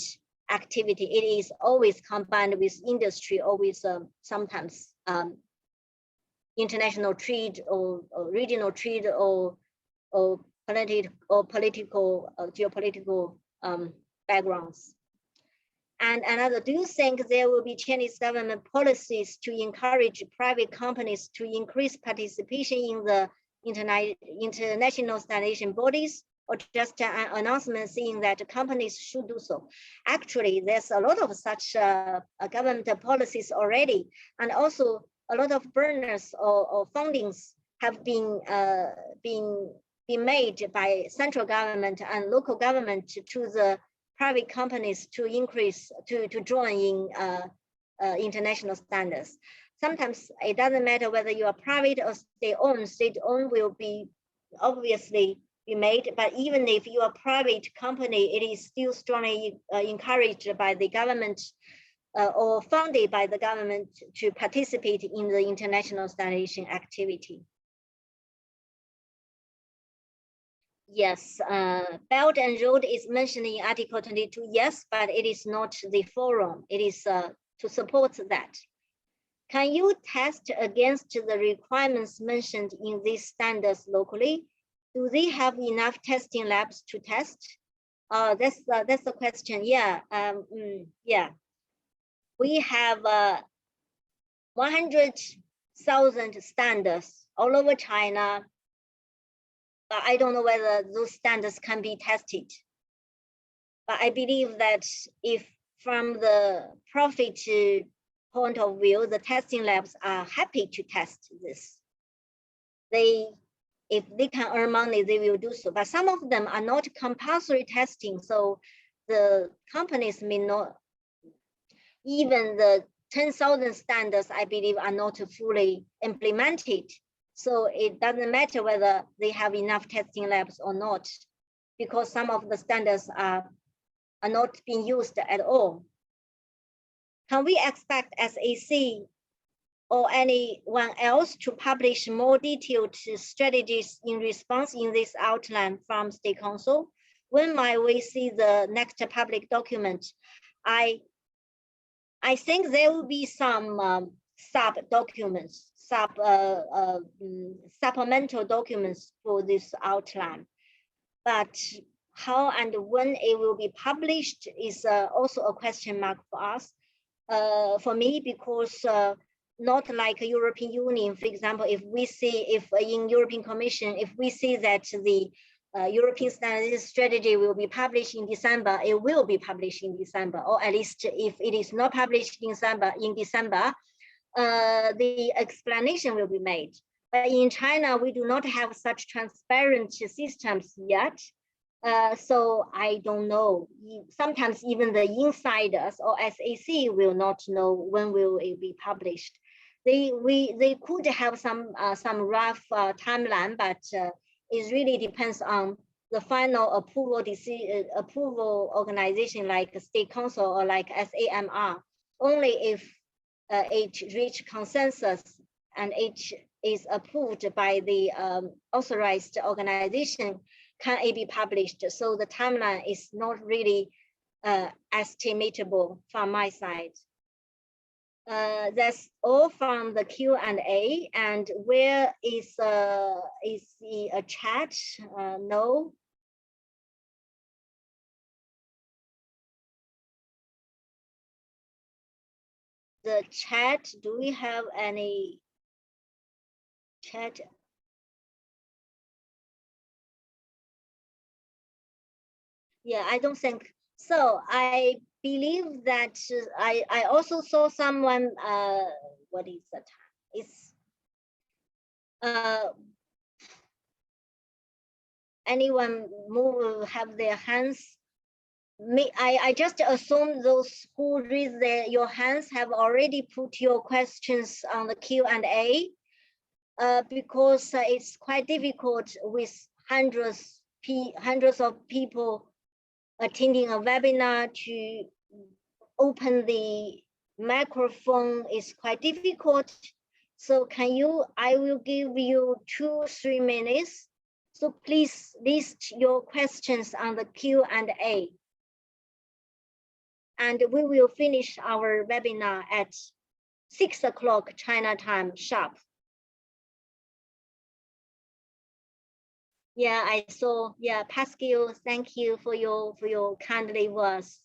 activity. It is always combined with industry, always sometimes international trade or regional trade or political geopolitical backgrounds. And another, do you think there will be Chinese government policies to encourage private companies to increase participation in the international standardization bodies, or just an announcement saying that companies should do so? Actually, there's a lot of such government policies already, and also a lot of burners or fundings have been made by central government and local government to the private companies to increase, to join in international standards. Sometimes it doesn't matter whether you are private or state-owned will be obviously be made, but even if you are a private company, it is still strongly encouraged by the government or funded by the government to participate in the international standardization activity. Yes, Belt and Road is mentioned in Article 22, yes, but it is not the forum. It is to support that. Can you test against the requirements mentioned in these standards locally? Do they have enough testing labs to test? That's the question. Yeah, yeah. We have 100,000 standards all over China. But I don't know whether those standards can be tested. But I believe that if from the profit point of view, the testing labs are happy to test this. If they can earn money, they will do so. But some of them are not compulsory testing. So the companies may not, even the 10,000 standards, I believe, are not fully implemented. So it doesn't matter whether they have enough testing labs or not, because some of the standards are not being used at all. Can we expect SEC or anyone else to publish more detailed strategies in response in this outline from State Council? When might we see the next public document? I think there will be some sub-documents, supplemental documents for this outline. But how and when it will be published is also a question mark for us, for me, because not like a European Union, for example, if in European Commission, if we see that the European standardization strategy will be published in December, it will be published in December, or at least if it is not published in December, the explanation will be made. But in China, we do not have such transparent systems yet. So I don't know. Sometimes even the insiders or SEC will not know when will it be published. They could have some rough timeline, but it really depends on the final approval organization like State Council or like SAMR. Only if it reach consensus and it is approved by the authorized organization can it be published. So the timeline is not really estimatable from my side. That's all from the Q&A. And where is the chat? No. The chat, do we have any chat? Yeah, I don't think so. I believe that I also saw someone, what is the time? It's anyone have their hands? I just assume those who raise your hands have already put your questions on the Q&A, because it's quite difficult with hundreds of people attending a webinar to open the microphone is quite difficult. So I will give you 2-3 minutes. So please list your questions on the Q&A. and we will finish our webinar at 6 o'clock China time sharp. Yeah, I saw. Yeah, Pascal, thank you for your kindly words.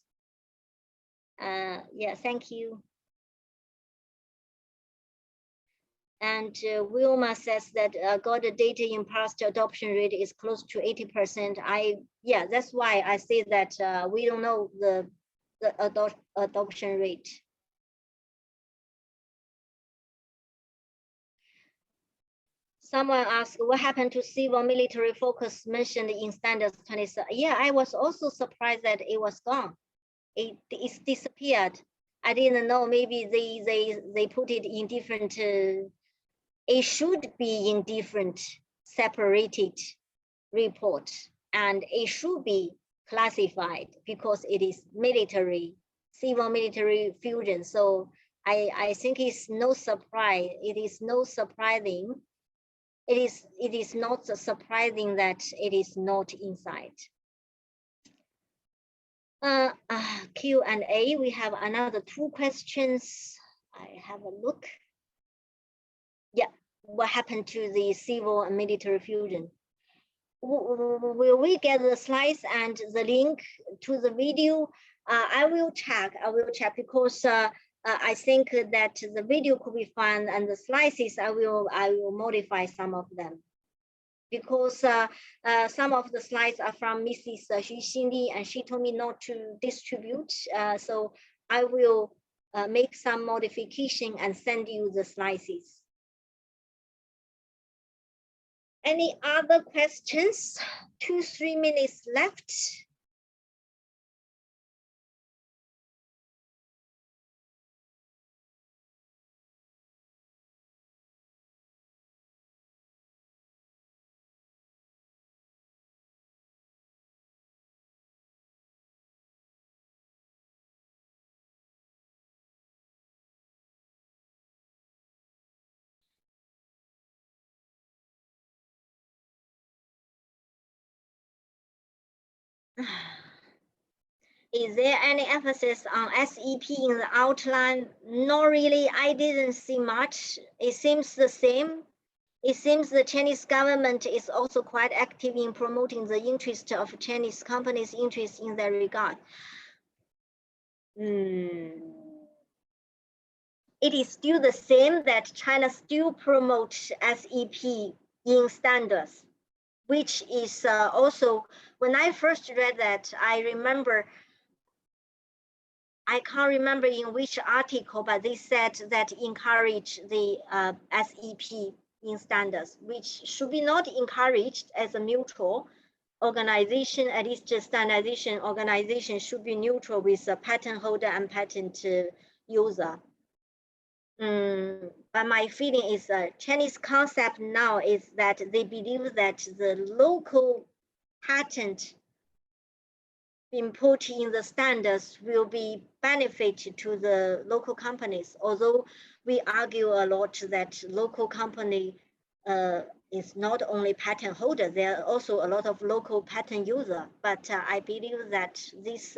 Yeah, thank you. And Wilma says that got the data in past adoption rate is close to 80%. Yeah, that's why I say that we don't know the adoption rate. Someone asked, what happened to civil military focus mentioned in standards 27? Yeah, I was also surprised that it was gone. It's disappeared. I didn't know. Maybe they put it in different. It should be in different separated report, and it should be classified because it is military, civil military fusion. So I think it's no surprise. It is no surprising. It is not surprising that it is not inside. Q&A, we have another 2 questions. I have a look. Yeah, what happened to the civil and military fusion? Will we get the slides and the link to the video? I will check because I think that the video could be fun, and the slides I will modify some of them, because some of the slides are from Mrs. Cindy, and she told me not to distribute. So I will make some modification and send you the slides. Any other questions? 2-3 minutes left. Is there any emphasis on SEP in the outline? Not really. I didn't see much. It seems the same. It seems the Chinese government is also quite active in promoting the interest of Chinese companies' interest in that regard. It is still the same that China still promotes SEP in standards, which is also, when I first read that, I remember, I can't remember in which article, but they said that encourage the SEP in standards, which should be not encouraged as a neutral organization. At least a standardization organization should be neutral with a patent holder and patent user. But my feeling is Chinese concept now is that they believe that the local patent being put in the standards will be benefit to the local companies. Although we argue a lot that local company is not only patent holder, there are also a lot of local patent user. But I believe that this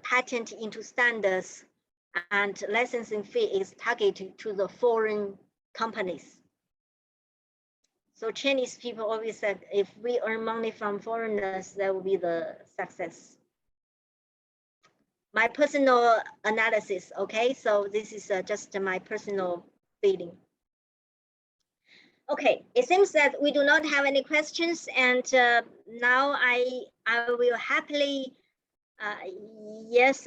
patent into standards and licensing fee is targeted to the foreign companies. So Chinese people always said, if we earn money from foreigners, that will be the success. My personal analysis, okay? So this is just my personal feeling. Okay, it seems that we do not have any questions, and now I will happily, yes,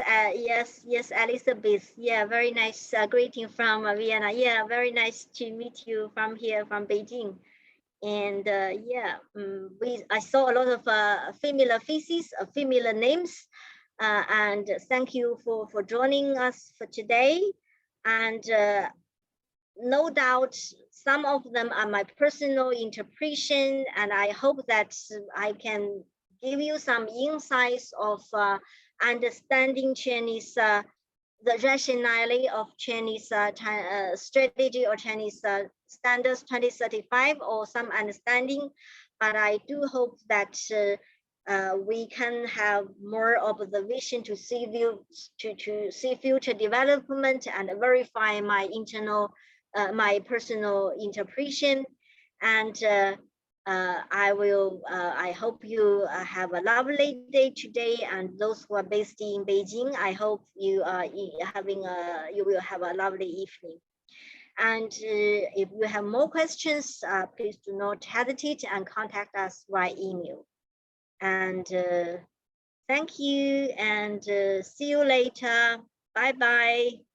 Elizabeth, yeah, very nice greeting from Vienna. Yeah, very nice to meet you from here, from Beijing. And yeah, I saw a lot of familiar faces, familiar names, and thank you for joining us for today. And no doubt some of them are my personal interpretation, and I hope that I can give you some insights of understanding Chinese, the rationale of Chinese strategy or Chinese standards 2035, or some understanding. But I do hope that we can have more observation to see see future development and verify my internal, my personal interpretation. And I hope you have a lovely day today. And those who are based in Beijing, I hope you are you will have a lovely evening. And if you have more questions, please do not hesitate and contact us via email. And thank you, and see you later. Bye bye.